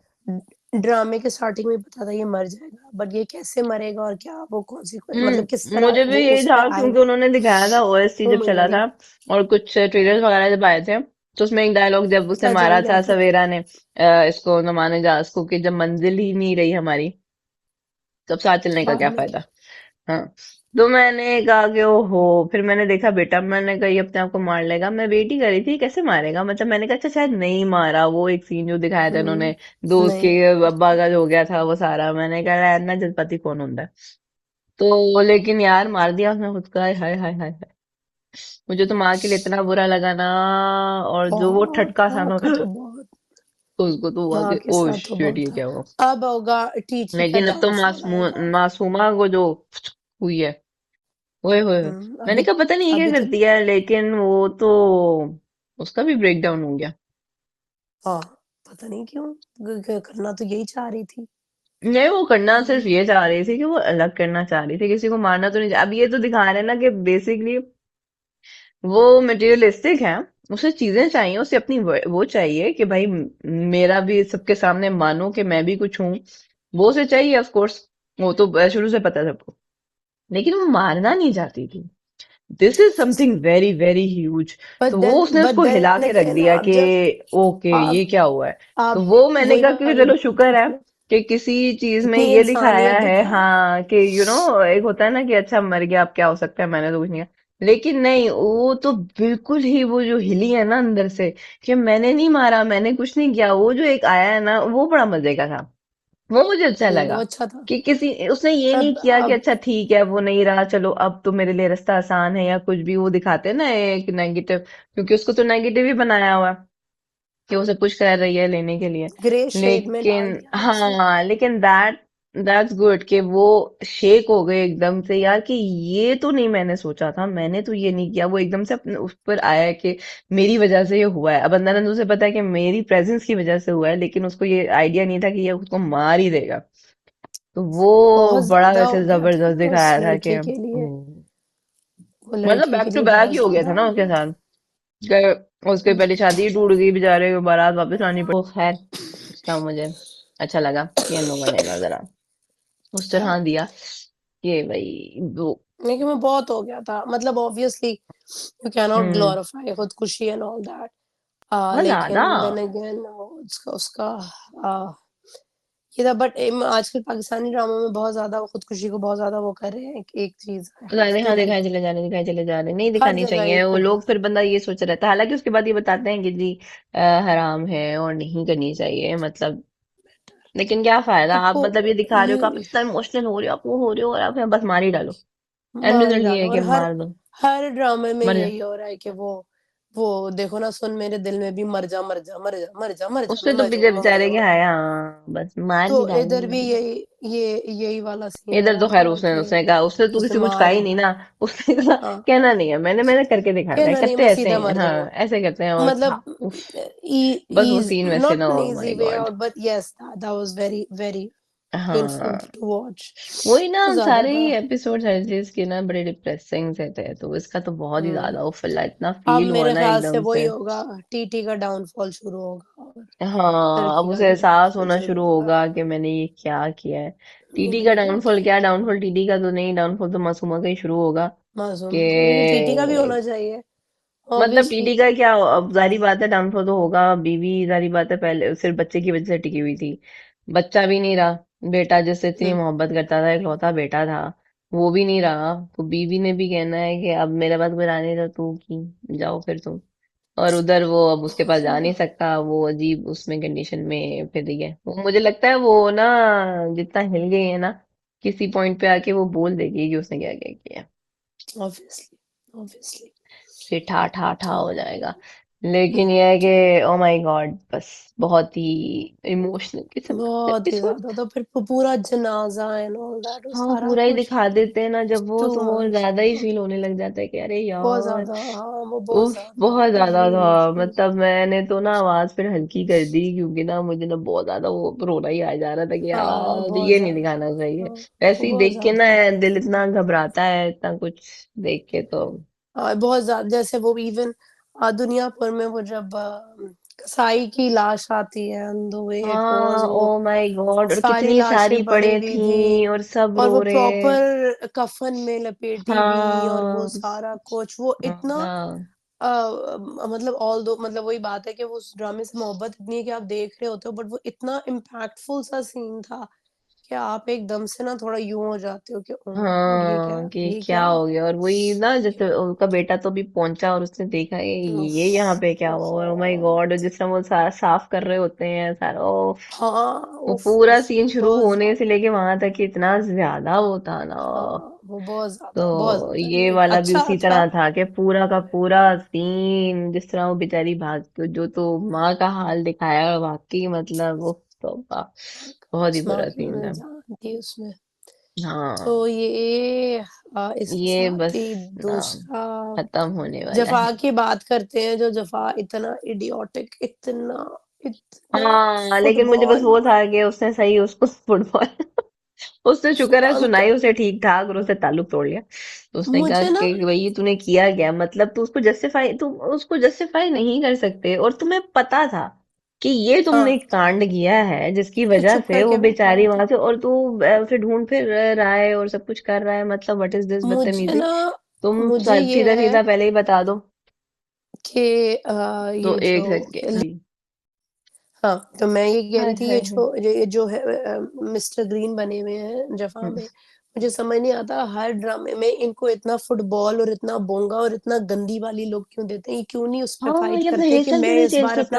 ड्रामे के स्टार्टिंग में पता था ये मर जाएगा, बट ये कैसे मरेगा और क्या वो मतलब किस तरह मुझे भी वो यही उस था पे क्योंकि आएगा, उन्होंने दिखाया था ओएसटी वो जब मुझे चला नहीं था, पता। और कुछ ट्रेलर्स वगैरह जब आए थे, तो उसमें एक डायलॉग जब उसने अच्छा मारा क्या था था? सवेरा ने इसको नमाने जा उसको कि जब मंजिल ही नहीं रही हमारी, तब साथ चलने का बाद क्या में फायदा। क्या? हाँ। तो मैंने कहा कि ओहो, फिर मैंने देखा बेटा, मैंने कहा ये अपने आप को मार लेगा, मैं वेट ही करी थी कैसे मारेगा, मतलब मैंने कहा अच्छा शायद नहीं मारा, वो एक सीन जो दिखाया था इन्होंने दोस्त नहीं के अब्बा नहीं। का जो हो गया था वो सारा, मैंने कहा यार ना जज्बाती कौन होता है। तो लेकिन यार मार दिया उसने खुद का, हाय हाय हाय हाय। मुझे तो माँ के लिए इतना बुरा लगा ना, और जो वो बहुत ठटका सा माँ ना का था, तो बहुत, उसको तो हुआ माँ कि के ओ साथ तो शिट बहुत ये था। क्या हुआ। अब होगा टीची का लेकिन अब तो डाउनफॉल आएगा। मासूमा को जो हुई है, ओए होए होए। मैंने अभी, कहा पता नहीं ये अभी क्या तो, कर दिया है, लेकिन वो तो उसका भी ब्रेक डाउन हो गया। हाँ, पता नहीं क्यों, करना तो यही चाह रही थी। नहीं, वो करना सिर्फ हम्म, ये चाह रही थी कि वो अलग करना चाह रही थी, किसी को मारना तो नहीं अब ये तो दिखा रहे हैं ना कि बेसिकली वो मटेरियलिस्टिक है। उसे चीजें चाहिए, उसे अपनी वो चाहिए कि भाई मेरा भी सबके सामने मानो कि मैं भी कुछ हूँ। वो उसे चाहिए ऑफ कोर्स, वो तो शुरू से पता है सबको। लेकिन वो मारना नहीं चाहती थी। This is something very very huge. तो वो उसने बट उसको हिला देन के रख अगेन दिया आप कि जब, ओके ये आप क्या हुआ है। तो आप वो मैंने वही कहा कि वाली चलो बात शुक्र है है कि कि किसी चीज में इतनी ये दिखाया इंसानियत है, दिखाए। हाँ कि एक होता है ना कि अच्छा मर गया अब क्या हो सकता है, मैंने तो कुछ नहीं किया। लेकिन नहीं, वो तो बिल्कुल ही वो जो हिली है ना अंदर से कि मैंने नहीं मारा, मैंने कुछ नहीं किया, वो जो एक आया है ना वो बड़ा मजे का था। वो मुझे अच्छा लगा वो अच्छा था। कि किसी उसने ये नहीं किया कि अब अच्छा ठीक है वो नहीं रहा, चलो अब तो मेरे लिए रास्ता आसान है या कुछ भी, वो दिखाते हैं ना एक नेगेटिव, क्योंकि उसको तो नेगेटिव ही बनाया हुआ है कि वो सब कुछ कर रही है लेने के लिए। ग्रे शेड में डाल लेकिन दिया है उसे। हाँ, लेकिन दैट्स गुड कि वो शेक हो गए एकदम से यार कि ये तो नहीं मैंने सोचा था, मैंने तो ये नहीं किया। वो एकदम से अपने उस पर आया है कि मेरी वजह से ये हुआ है। अब अंदर उसे पता है कि मेरी प्रेजेंस की वजह से हुआ है, लेकिन उसको ये आइडिया नहीं था कि ये उसको मार ही देगा। तो वो बहुत बड़ा ज्यादा हो वैसे गया था जबरदस्त ना उस दिखाया था कि लड़की के लिए, वो मतलब लड़की बैक के टू लिए बैक बहुत ही हो गया था ज्यादा ना हो उसके गया था। साथ। उसके पहले शादी ही टूट गई, बेचारे को बारात वापस आनी पड़ी। तो खैर उसका मुझे अच्छा लगा कि इन लोगों ने ना जरा उस हाँ, तरह दिया कि भाई वो। लेकिन मैं बहुत हो गया था, मतलब obviously you can not hmm. Glorify खुदकुशी एंड ऑल दैट। बहुत ज्यादा। लेकिन देन अगेन उसका उसका ये था। बट आजकल पाकिस्तानी ड्रामा में बहुत ज्यादा वो खुदकुशी को बहुत ज्यादा वो कर रहे हैं कि एक चीज आई हैव दिखाने, टू हाँ दिखाए लाइक, चले जा रहे, दिखाए चले जा रहे, नहीं हर दिखानी जगह चाहिए एक वो वो लोग, है। फिर बंदा ये सोच रहता है, हालांकि उसके बाद ये बताते हैं कि जी हराम है और नहीं करनी चाहिए, मतलब लेकिन क्या फायदा, आप आपको मतलब ये दिखा रहे हो यू कि आप इतना इमोशनल हो रहे हो, आप वो हो रहे हो, और आप यहाँ बस मार ही डालो। एंड मार ही रिजल्ट ये डालो। है कि और हर मार दो, हर ड्रामे में मर जा। यही हो रहा है कि वो देखो ना, सुन मेरे दिल में भी मर जा, मर जा, मर जा, मर जा, मर जा, उससे मैं तो मर पीछे जाऊंगा, मर बेचारे के जाऊंगा। है, हाँ बस मार तो ही डालनी इधर भी है। यही वाला सीन हो इधर रहा तो खैर था उसने कि उसने कहा, उसने तो उसने किसी को कुछ कहा मार ही ही नहीं डाला। ना। उसने कहा हाँ, कहना नहीं है, मैंने मैंने करके दिखाना है, कहना नहीं करते मैं ऐसे सीधा ही हैं, मर हाँ जाऊंगा। ऐसे करते हैं और मतलब उफ, बस वो सीन वैसे नॉट ना, an oh easy my way god. Out, but yes that was very very painful हाँ टू वॉच। वही ना, बहुत ज्यादा सारे था। ही एपिसोड हर चीज के ना बड़े डिप्रेसिंग से थे, तो इसका तो बहुत ही हम्म ज्यादा वो फील, इतना अब फील हुआ मेरे ना ख्याल से एकदम वही से। होगा, टीटी का डाउनफॉल शुरू होगा और हाँ अब लड़की का उसे भी एहसास डाउनफॉल होना शुरू शुरू होगा। होगा कि मैंने ये क्या किया है। ये टीटी का मैंने क्या डाउनफॉल, किया। क्या डाउनफॉल टीटी का तो नहीं, डाउनफॉल तो मासूमा का ही शुरू होगा मासूम का, लेकिन टीटी का भी कि होना चाहिए मतलब ऑब्वियसली। टीटी का क्या, अब जारी बात है डाउनफॉल तो होगा, बीवी जारी बात है पहले सिर्फ बच्चे की वजह से टिकी हुई थी, बच्चा भी नहीं रहा, बेटा जिससे इतनी हम्म मोहब्बत करता था, इकलौता बेटा था, वो भी नहीं रहा। तो बीवी ने भी कहना है कि अब मेरे पास कोई रहने दो, तू की जाओ फिर तुम। और उधर वो अब उसके पास जा नहीं सकता, वो अजीब उसमें कंडीशन में फिर रही है वो, मुझे लगता है वो ना जितना हिल गई है ना, किसी पॉइंट पे आके वो बोल देगी कि उसने क्या क्या किया, ऑब्वियसली, ऑब्वियसली। फिर ठा ठा ठा तो हो जाएगा। लेकिन ये है तो कि ओ माय गॉड, बस बहुत ही इमोशनल किस्म का बहुत ही एपिसोड। ज्यादा, तो फिर पूरा जनाजा एंड ऑल दैट, वो हाँ सारा पूरा ही कुछ दिखा देते हैं ना जब वो, टू तो वो मच। ज्यादा ही फील होने लग जाता है कि अरे बहुत यार। ज्यादा, हाँ वो बहुत उफ ज्यादा बहुत ज्यादा रियली था, इमोशनल था। मतलब मैंने तो ना आवाज फिर हल्की कर दी, क्योंकि ना मुझे ना बहुत ज्यादा वो रोना ही आ जा रहा था कि हाँ यार बहुत ये नहीं ज्यादा, दिखाना चाहिए। हाँ वैसे ही बहुत देख के ना ज्यादा। दिल इतना घबराता है, इतना कुछ देख के तो। बहुत ज्यादा, जैसे वो इवन दुनियापुर में वो जब कसाई की लाश आती है, and the way it was, हाँ वो ओ माय गॉड, और सारी कितनी लाशें सारी पड़ी पड़े हुई थी थी और सब और रो वो रहे। प्रॉपर कफन में लपेटी हुई, और वो हाँ सारा कुछ वो इतना हाँ मतलब ऑल दो मतलब वही बात है कि वो उस ड्रामे से मोहब्बत इतनी है कि आप देख रहे होते हो, बट वो इतना इम्पैक्टफुल सा सीन था कि आप एकदम से ना थोड़ा यूं हो जाते हो कि ओह माय गॉड हाँ कि ये क्या क्या हो गया, और वही ना जैसे उनका बेटा तो भी पहुंचा और उसने देखा ये उफ, यहाँ पे क्या हुआ, ओ माय गॉड, और बहुत जिस तरह वो साफ कर रहे होते हैं सारा, ओ हाँ वो उफ पूरा उफ सीन शुरू बहुत होने से ज्यादा लेके वहां तक कि इतना ज्यादा वो था ना। हाँ वो बहुत तो ज्यादा ये यूनिक वाला भी अच्छा उसी था। तरह था कि पूरा का पूरा सीन जिस तरह वो बेचारी भाग जो तो माँ का हाल दिखाया, वाकई मतलब वो तो बहुत ही उस्मा बुरा की सीन उन्होंने था। जान दी उसमें। तो हाँ ये इसके ये साथ बस ही ना दूसरा खत्म होने वाला है। जफ़ा की बात करते हैं, जो जफ़ा इतना इडियोटिक इतना इतना हाँ लेकिन मुझे बस फुटबॉल वो था कि उसने सही उसको फुटबॉल उसने शुक्र है सुनाई अंकल उसे ठीक ठाक और उससे ताल्लुक तोड़ लिया। तो उसने कहा मुझे ना कि भाई तूने किया क्या, मतलब तुम उसको जस्टिफाई नहीं कर सकते, और तुम्हें पता था कि ये तुमने हाँ, एक कांड किया है जिसकी तो वजह चुप से वो करके बैठा बेचारी हुआ वहां था। से, और तू उसे ढूंढ फिर रहा है और सब कुछ कर रहा है, मतलब व्हाट इज दिस मुझे बदतमीजी। ना तुम मुझे ये सीधा है सीधा पहले ही बता दो। कि तो ये एक जो सेकंड जी। हाँ, तो मैं ये कह हाय रही थी हाय हाय। ये जो है मिस्टर ग्रीन बने हुए हैं जफ़ा हम्म। में, मुझे समझ नहीं आता हर ड्रामे में इनको इतना फुटबॉल और इतना बोंगा और इतना गंदी वाली लुक क्यों देते हैं? ये क्यों नहीं उस पे हाँ फाइट ये अपना करते हेयर कि स्टाइल क्यों मैं नहीं इस चेंज बार करता।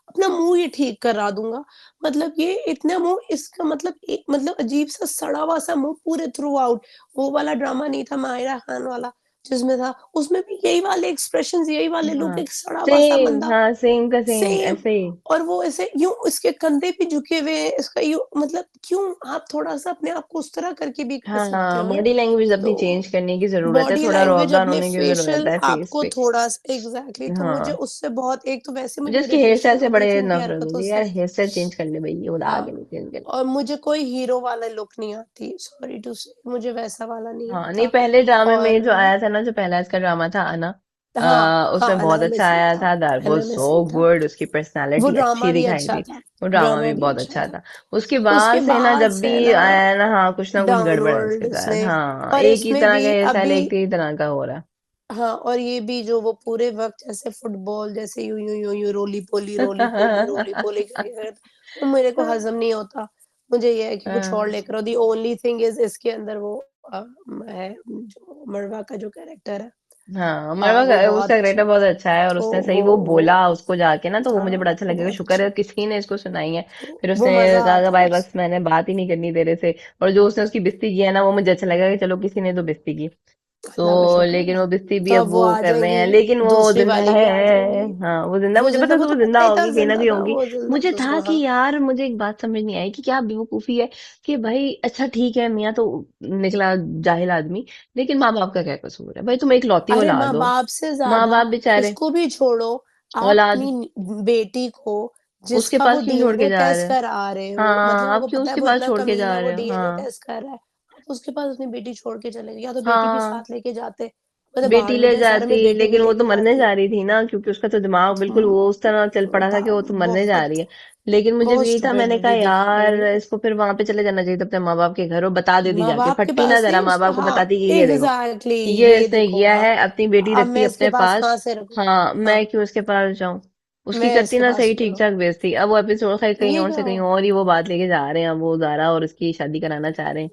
अपना मुँह ही ठीक करा दूँगा। मतलब ये इतना मुँह इसका मतलब मतलब अजीब-सा सड़ा हुआ-सा मुँह पूरे थ्रू आउट। वो वाला ड्रामा नहीं था माहिरा खान वाला जिसमें था, उसमें भी यही वाले एक्सप्रेशंस, यही वाले लुक, हाँ एक सड़ा हुआ-सा सेम, बंदा हाँ सेम का सेम सेम ऐसे ही। और वो ऐसे यूँ उसके कंधे भी झुके हुए हैं, इसका यूँ मतलब क्यों आप थोड़ा-सा अपने आप को उस तरह करके भी कर सकते हाँ हो ना। बॉडी लैंग्वेज अपनी चेंज तो करने की जरूरत है, बॉडी थोड़ा रौब लैंग्वेज डाउन अपने होने की जरूरत फेशियल है फेस आपको पे। थोड़ा-सा एग्ज़ैक्टली तो मुझे हाँ उससे बहुत एक तो वैसे मुझे मुझे उसके हेयर स्टाइल इरिटेशन से होती है बड़े इसकी इनकी नफरत हरकतों होती है यार, से। हेयर स्टाइल चेंज कर ले भाई, ये बता आगे हाँ, नहीं चेंज कर ले। और मुझे कोई हीरो वाला लुक नहीं आती, सॉरी टू से मुझे वैसा वाला नहीं हाँ नहीं आता पहले ड्रामे में और जो आया था ना, जो पहला इसका ड्रामा था आना, हाँ, उसमें हाँ, बहुत अना में अच्छा सही आया था, था, दैट वाज अना में सो सही था। गुड, उसकी वो पर्सनालिटी ड्रामा अच्छी भी दिखाई अच्छा दी। था, वो ड्रामा ड्रामा भी भी बहुत अच्छा अच्छा था। था। उसके उसके बाद से ना बाद जब भी से ना आया ना, हाँ कुछ गड़बड़ है डाउनवर्ल्ड इसके साथ, उसने हाँ और एक ही इसमें तरह का भी हेयर स्टाइल अभी एक ही तरह का हो रहा हाँ, और ये भी जो वो पूरे वक़्त जैसे फुटबॉल जैसे यूँ रोली-पोली रोली-पोली करके करता, वो मेरे को हज़म नहीं होता। मुझे ये है कि कुछ और है। लेकर आओ। द ओनली थिंग इज़ इसके अंदर वो है जो मरवा का जो कैरेक्टर है हाँ वो बहुत उसका अच्छा करेक्टर बहुत अच्छा है, और वो उसने सही वो वो वो बोला उसको जाके ना, तो वो मुझे बड़ा हाँ, अच्छा वो लगेगा, बहुत शुक्र अच्छा है है। किसी ने इसको सुनाई है। तो फिर वो उसने मज़ा कहा कि आता है भाई उस बस मैंने बात ही नहीं करनी तेरे से, और जो उसने उसकी बेइज्जती की है ना, वो मुझे अच्छा लगा कि चलो किसी ने तो बेइज्जती की। तो अल्लाह का शुक्र लेकिन है। वो बेइज्जती भी तो अब अब वो वो आ कर रहे जाएँगी, हैं, लेकिन वो दूसरी जिंदा वाली भी आ है। जाएँगी। हाँ वो जिंदा, वो मुझे ज़िंदा पता वो था तो वो पता जिंदा ही था होगी, कहीं ना ज़िंदा कहीं था, होगी। वो ज़िंदा मुझे था था उसको कि हाँ। यार, मुझे एक बात समझ नहीं आई कि क्या बेवकूफी है कि भाई अच्छा ठीक है मियाँ तो निकला जाहिल आदमी, लेकिन माँ बाप का क्या कसूर है भाई, तुम एक लौती अरे औलाद हो। माँ-बाप से माँ ज़्यादा बाप बेचारे उसको भी छोड़ो, आप औलाद अपनी बेटी को उसके जिसका वो पास क्यों छोड़ के डीएनए जा रहे टेस्ट हो। करा रहे हो, मतलब हाँ आपको आप क्यों पता है उसके वो पास इतना छोड़ के कमीना जा वो रहे हो। डीएनए हाँ टेस्ट कर रहा है, आप उसके पास अपनी बेटी छोड़ के चले गए, या तो बेटी भी हाँ साथ लेके जाते, मतलब बेटी भाड़ में ले जाए सारा जाती, में बेटी भी लेकिन वो तो लेके मरने जाती। जा रही थी ना, क्योंकि उसका तो दिमाग बिल्कुल उम, वो उस तरह चल पड़ा था बा कि वो तो मरने जा बहुत रही है। लेकिन मुझे बहुत भी यही था, स्टूपिड मैंने कहा मूवी यार दिखाई है। इसको फिर वहां पे चले जाना चाहिए था अपने माँ बाप के घर, और बता देती जाके, माँ-बाप के फटती ना पास जरा, नहीं माँ उसका बाप को हाँ, बताती कि ये देखो एग्ज़ैक्टली ये ये इसने देखो किया हाँ, है, अपनी बेटी अब रखी मैं है इसके अपने पास पास। कहाँ से रखूँ? हाँ हाँ, मैं क्यों उसके पास जाऊं। उसकी मैं करती इसके ना पास सही क्यों ठीक रहूँ? ठाक बेइज्जती, अब वो एपिसोड कहीं ये और क्या से कहीं हुआ? और ही वो बात लेके जा रहे हैं, वो जारा और उसकी शादी कराना चाह रहे हैं,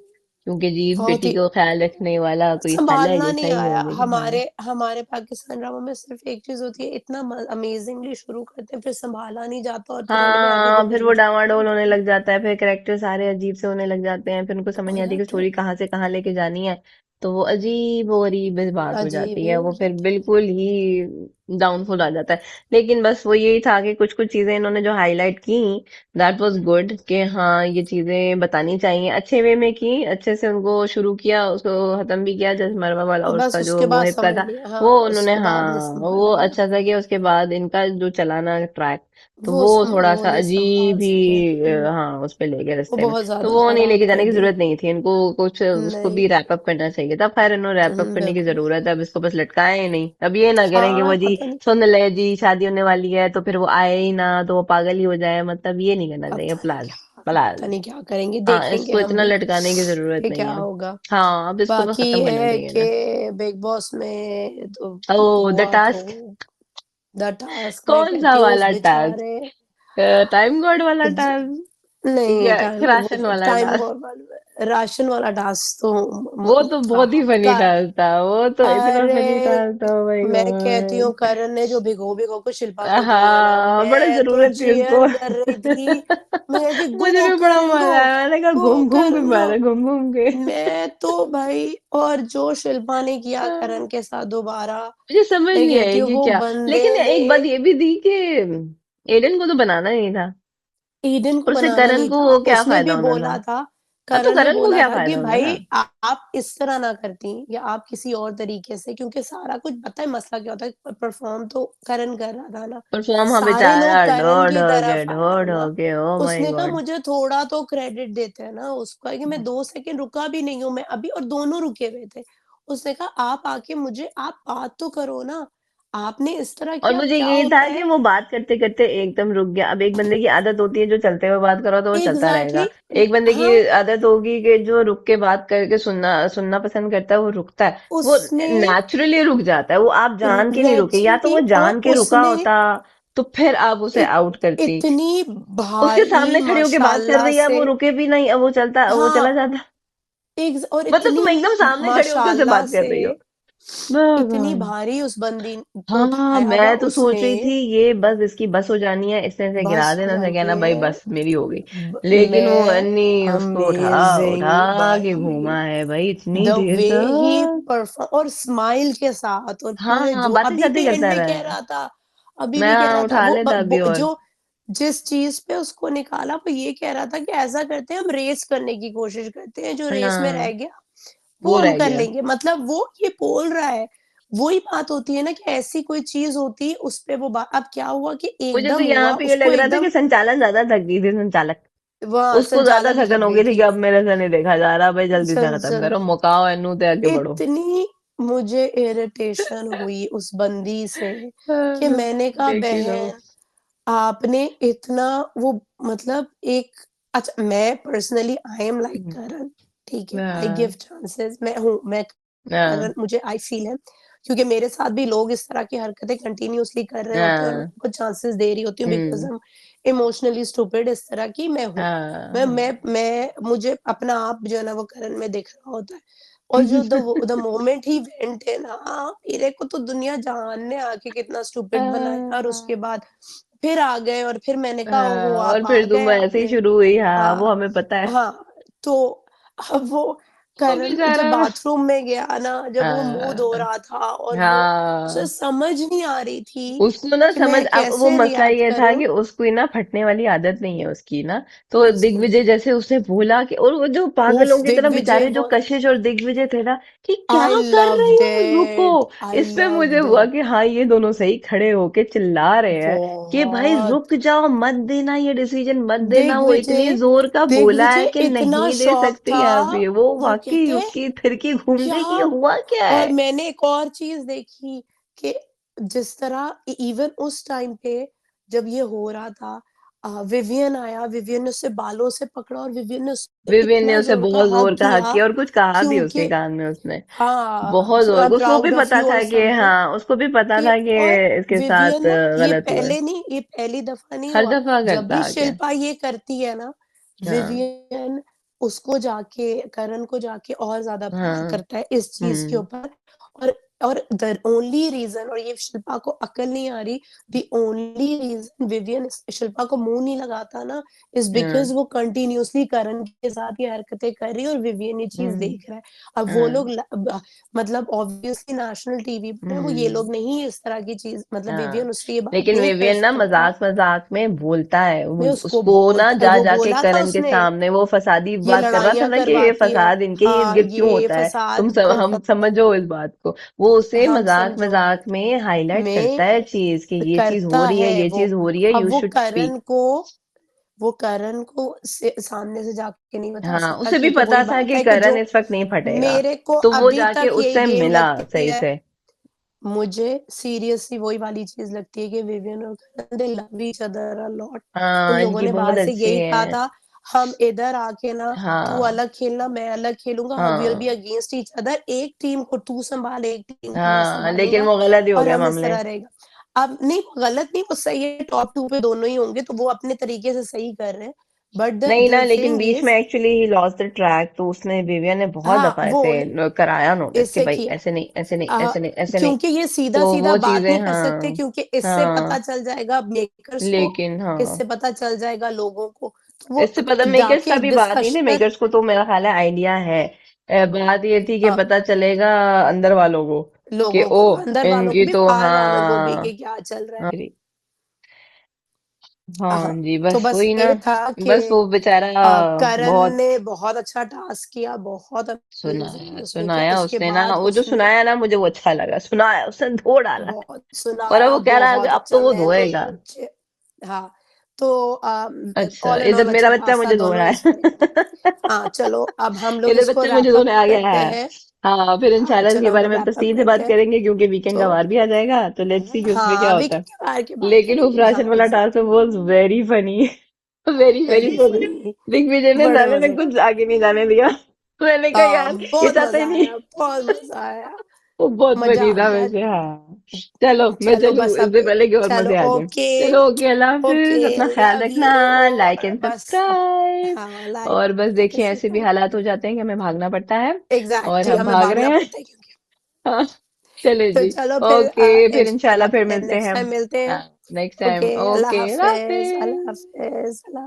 क्योंकि जी बहुत बेटी ही को ख्याल रखने वाला कोई फैला है सँभालना जैसा नहीं ही आया। हो गया। हाँ हमारे हमारे पाकिस्तान ड्रामा में सिर्फ़ एक चीज़ होती है, इतना अमेज़िंगली शुरू करते हैं, फिर सँभाला नहीं जाता और फिर एंड में आके हाँ फिर वो कुछ-कुछ कर डामाडोल देते होने हैं। लग जाता है, फिर कैरेक्टर सारे अजीब से होने लग जाते हैं, फिर उनको समझ हो नहीं आती कि जाते हैं, स्टोरी कहाँ से कहाँ लेके जानी है। तो वो अजीब और गरीब इस बात हो अजीब जाती ही है, हो वो फिर जाता है। बिल्कुल ही डाउनफॉल आ जाता है। लेकिन बस वो यही था कि कुछ कुछ चीजें इन्होंने जो हाईलाइट की, दैट वाज गुड, कि हाँ ये चीजें बतानी चाहिए, अच्छे वे में की, अच्छे से उनको शुरू किया, उसको खत्म भी किया, जैसे मरवा वाला और बस उसका जो उसके बाद मोहिब का समझ था, नहीं हाँ, वो उन्होंने उसके बाद नहीं हाँ वो सँभाला गया। अच्छा सा किया। उसके बाद इनका जो चलाना ट्रैक, तो वो थोड़ा वो सा नहीं सँभाल अजीब सके। ही हाँ उस पे ले गए वो रास्ते में। बहुत तो ज़्यादा वो नहीं ख़राब लेके कर जाने की दी। जरूरत नहीं थी इनको, कुछ उसको नहीं, भी रैप अप करना चाहिए था। खैर इन्होंने रैप अप करने की बिल्कुल। जरूरत है, अब इसको बस लटकाए ही नहीं, अब ये ना करें कि वो हाँ, जी पता नहीं सुन ले जी शादी होने वाली है तो फिर वो आए ही ना, तो वो पागल ही हो जाए, मतलब ये नहीं करना चाहिए पता नहीं प्लान। क्या बलाल। पता नहीं क्या करेंगे, हाँ, देखेंगे इसको हम इतना भी लटकाने की जरूरत कि नहीं क्या है। होगा। हाँ, अब इसको बस बाकी खत्म करने ये देंगे कि ना। बिग बॉस में तो ओ, द हुआ तो टास्क। द टास्क मैं कौन सा कहती हूँ उस वाला टास्क? बेचारे टाइम गॉड वाला ज- टास्क नहीं, या टाइम वो राशन वाला टाइम टास्क? राशन वाला टास्क तो वो तो बहुत ही राहत फनी का है। टास्क था, वो तो इतना फनी अरे टास्क था, माय मैं कहती हूँ गॉड। करण ने जो भिगो भिगो को शिल्पा को दिए ना, हाँ, बड़ा मैं तो जरूरत थी उसको। चीयर कर रही थी। मैं कहती मुझे गो भी बड़ा करण गो, मजा आया, मैंने कहा गो घूम घूम के करण गो। मारा, घूम घूम के। मैं तो भाई, और जो शिल्पा ने किया हाँ, करण के साथ दोबारा, मुझे समझ मैं नहीं कहती आई हूँ कि वो क्या। बंदे लेकिन ने एक बात ये भी थी कि एडन को तो बनाना नहीं था, ईडन को और उससे बनाना करण नहीं को था, क्या उसने फायदा भी होना था? बोला था। हाँ, तो करण ने करण को बोला क्या था कि फायदा होना भाई था? आप इस तरह ना करती, या आप किसी और तरीके से, क्योंकि सारा कुछ पता है मसला क्या होता है, परफॉर्म तो करण कर रहा था ना, परफॉर्म, हाँ सारे बेचारा लोग ढो करण की ढो के तरफ ढो आया ढो ना। के, ओ माय उसने कहा गॉड। मुझे थोड़ा तो क्रेडिट देते हैं ना उसको, है कि मैं 2 सेकंड रुका भी नहीं हूँ मैं अभी, और दोनों रुके हुए थे। उसने कहा आप आके मुझे आप बात तो करो ना, आपने इस तरह और किया, अब मुझे क्या ये था होता कि है। वो बात करते करते एकदम रुक गया। अब एक बंदे की आदत होती है जो चलते हुए बात करो तो वो चलता रहेगा। एग्जैक्टली एक बंदे की हाँ, आदत होगी कि जो रुक के बात करके सुनना सुनना पसंद करता है, वो रुकता है। वो उसने नेचुरली रुक जाता है, वो आप जान के नहीं रुके, या तो नेचुरली, वो और जान के रुका उसने होता तो फिर आप उसे इत, आउट करती। इतनी उसके भारी सामने खड़ी होके बात कर माशाल्लाह रही है, से, वो रुके भी नहीं, अब वो चलता, वो चला हाँ, जाता। और मतलब इतनी तुम एकदम सामने खड़े होके उससे माशाल्लाह बात कर से, रही हो। इतनी भगवान। भारी उस बंदी को हाँ, उठाया हुआ मैं तो सोच उसने। रही थी ये बस इसकी बस हो जानी है, इसने इसे गिरा बस हो देना, उसे जानी कहना भाई है। बस मेरी हो गई। लेकिन वो मैं अन्नी उसको उठा उठा अमेजिंग के भाई, घूमा है भाई इतनी द देर वे ही तक। परफॉर्म, और स्माइल के साथ, और हाँ पूरे हाँ, जो बातें अभी शातें भी एंड करता में रहा कह है। रहा था, अभी मैं भी कह रहा था उठा लेता अभी और। जो जिस चीज पे उसको निकाला वो ये कह रहा था कि ऐसा करते हैं, हम रेस करने की कोशिश करते हैं, जो रेस में रह हाँ, गया वो वो हम रह कर गया। लेंगे, मतलब वो ये बोल रहा है। वही बात होती है ना कि ऐसी कोई चीज होती है उस पे वो बात, अब क्या हुआ कि मुझे तो एकदम यहाँ हुआ पे ये उसको लग रहा था एकदम, कि संचालन ज्यादा थक गई थी, संचालक। वह उसको ज्यादा संचालन थक थकन हो गई गई थी कि थी। अब मेरे से नहीं देखा जा रहा भाई, जल्दी से खत्म संचन करो, मुकाओ एनू ते आगे बढ़ो। इतनी मुझे इरिटेशन हुई उस बंदी से कि मैंने कहा देख ही लो। बहन, आपने इतना वो, मतलब एक, अच्छा मैं पर्सनली आई एम लाइक करण, ठीक है, आई गिव हाँ चांसेस, मैं हूँ, मैं हाँ करण, मुझे आई फील है, क्योंकि मेरे साथ भी लोग इस तरह की हरकतें कंटिन्यूअसली कर रहे होते हैं और मैं हाँ। उनको चांसेस दे रही होती हूँ, बिकॉज हम्म। हम इमोशनली स्टूपिड, इस तरह की मैं हूँ। हाँ मैं मुझे अपना आप जो है ना वो करण में दिख रहा होता है, और जो द मोमेंट ही वेंट है ना, मेरे को तो दुनिया जहान ने आके कितना स्टूपिड बनाया, और उसके हाँ बाद फिर आ गए, और फिर मैंने कहा ओहो हाँ, और आप आ फिर गए तुम ऐसे ही आपने, शुरू हुई, हाँ वो हाँ, हमें पता है। हाँ, तो अब वो वो करण जब बेचारा। बाथरूम में गया ना, जब वो मुँह धो हाँ रहा था, और वो उसे हाँ, समझ नहीं आ रही थी उसको ना कि समझ, मैं अब वो कैसे मसला रिएक्ट ये था करूँ। कि उसको ही ना फटने वाली आदत नहीं है उसकी ना। तो उसको दिग्विजय जैसे उसने बोला कि, और वो जो उफ, पागलों की तरह दिग्विजय बेचारे जो वो, कशिश और दिग्विजय थे ना, कि क्या आई कर रही लव्ड हो, रुको। इट, आई इस पे मुझे लव्ड हुआ इट, कि हाँ ये दोनों सही खड़े होके चिल्ला रहे हैं कि भाई बहुत। रुक जाओ, मत देना ये डिसीजन, मत देना। वो इतनी दिग्विजय जोर का बोला है दिग्विजय कि इतना नहीं दे शॉक सकती था, है अभी, वो वो वाकई कहते उसकी फिरकी घूम क्या, गई कि ये हुआ क्या और है। मैंने एक और चीज़ देखी कि जिस तरह इवन उस टाइम पे जब ये हो रहा था, विवियन आया, विवियन ने उसे बालों से पकड़ा, और विवियन ने उसे विवियन ने इतना उसे ज़ोर का बहुत हग जोर का हक किया, किया, और कुछ कहा भी उसके क्योंकि कान में उसने। हाँ, बहुत आई जोर, एम उसको भी प्राउड ऑफ पता यू और था कि, समथिंग, हाँ उसको भी पता कि था कि और इसके विवियन साथ ना, ये गलत हुआ है। पहले नहीं, ये पहली दफा नहीं हर हुआ, दफा जब करता भी आ गया। शिल्पा ये करती है ना, हाँ विवियन उसको जाके, करण को जाके और ज्यादा प्यार हाँ। करता है इस चीज के हम्म ऊपर, और द ओनली रीजन, और ये शिल्पा को अकल नहीं आ रही, the only reason Vivian Shilpa को मुंह नहीं लगाता ना, इज बिकॉज हाँ। वो कंटिन्यूअसली करण के साथ ये हरकतें कर रही है, और विवियन ये चीज हम्म देख रहा है। अब वो हाँ। लोग मतलब ऑब्वियसली नेशनल टीवी पर है, वो ये हम्म लोग नहीं इस तरह की चीज, मतलब हाँ। विवियन उससे ये बात लेकिन नहीं कर विवियन ना सकता। मजाक मजाक में बोलता है, मैं उसको उसको ना बोलता, जा वो जाके बोला था करण के उसने, सामने वो फसादी ये बात कर रहा था लड़ाइयाँ ना कि ये करवाती है, फसाद इनके इर्द हाँ, गिर्द क्यों ये होता है, फसाद कर हम समझो इस बात को। वो उसे हम मजाक समझो मजाक में हाईलाइट करता में है चीज कि ये चीज हो करता रही है, है ये वो। चीज हो रही है, अब यू शुड स्पीक। वो करण को सामने से जाके नहीं बता हाँ, सकता, उसे भी क्योंकि पता वही था बात कि है कि करण जो इस वक्त नहीं फटेगा, मेरे को तो वो अभी जाके तक ये उससे गेम मिला लगती सही है, से। मुझे सीरियसली वही वाली चीज लगती है कि विवियन और Karan they love each other a lot. उन हाँ, लोगों इनकी ने बाहर बहुत से अच्छी यही कहा है। था, हम इधर आके ना तू हाँ अलग खेलना, मैं अलग खेलूँगा, हम विल बी हाँ अगेंस्ट ईच अदर, एक टीम को तू सँभाल, एक टीम को मैं हाँ, लेकिन सँभालूँगा वो गलत ही हो और गया हम इस मामले। तरह रहेगा। अब नहीं वो गलत नहीं, वो सही है, टॉप 2 पे दोनों ही होंगे, तो वो अपने तरीके से सही कर रहे हैं। बट द नहीं ना, द लेकिन थिंग बीच में is actually he lost the track, तो उसने विवियन ने बहुत हाँ, दफा वो ऐसे कराया नोटिस कि इससे भाई किया। ऐसे नहीं ऐसे नहीं अ, ऐसे नहीं ऐसे नहीं। क्योंकि ये तो सीधा-सीधा वो बात चीजें, नहीं कर सकते हाँ क्योंकि इससे पता हाँ, चल जाएगा मेकर्स को, लेकिन हाँ, इससे पता चल जाएगा लोगों को। तो वो इससे पता मेकर्स जाके का एक भी बात नहीं थी, डिस्कशन मेकर्स को तो मेरा ख्याल है आइडिया है। बात ये थी कि अ, पता चलेगा अंदर वालों को कि लोगों ओ को, अंदर वालों को इनकी भी, तो बाहर वालों को भी हाँ कि क्या चल रहा है। हाँ हाँ हाँ, जी, तो बस बस वही ना। ये था कि बस वो बेचारा करण बहुत ने बहुत अच्छा टास्क किया, बहुत सुनाया अमेजिंग उसने किया। सुनाया उसके उसने ना, बाद वो जो उसने सुनाया ना मुझे वो अच्छा लगा, सुनाया उसने धो डाला। बहुत और अब सुनाया, वो कह रहा है कि बहुत अब तो अच्छा वो मैं तो धोएगा। नीचे हाँ, तो अच्छा, ऑल इन इधर ऑल मेरा अच्छा बच्चा खासा मुझे धो रहा दोनों है। स्टोरी। हाँ, चलो अब हम लोग इधर इसको बच्चा मुझे रैप अप धोने आ गया करते है। हैं। हाँ, फिर हाँ, इंशाल्लाह इसके चलो हम बारे लोग में रैप अप तफसील से करते बात हैं। करेंगे, क्योंकि वीकेंड का तो वार भी आ जाएगा, तो लेट्स सी कि उसमें क्या हाँ, होता है। वीकेंड के बारे की बात लेकिन वो करेंगे। हाँ, प्राचीन वाला task exactly. Was very funny. Very very very funny. Funny, Digvijay ने बड़े जाने में मज़े का। कुछ आगे नहीं जाने दिया। मैंने कहा यार ये बहुत चाहता ही मज़ा नहीं। आया, बहुत मज़ा आया, वो बहुत मज़ा फनी आ था गया। वैसे, हाँ। चलो मैं चलो चलूँ बस अब इससे पहले कि और चलो मजे आ जाए। ओके, चलो ओके, अल्लाह ओके, हाफिज, अपना ख्याल लव रखना। यू लाइक एंड बस अब सब्सक्राइब। हाँ, लाइक और बस करके देखिए, ऐसे भी सब्सक्राइब हालात हो जाते हैं कि हमें भागना पड़ता है, और एग्जैक्टली हम हमें भाग भागना रहे हैं। पड़ता है क्योंकि हाँ, चले तो जी। चलो फिर ओके, फिर इंशाल्लाह इंशाल्लाह फिर फिर मिलते हैं नेक्स्ट हम। टाइम मिलते हैं। हाँ, नेक्स्ट टाइम। ओके, अल्लाह ओके, अल्लाह हाफ़िज़, अल्लाह हाफिज। हाफ़िज़, अल्लाह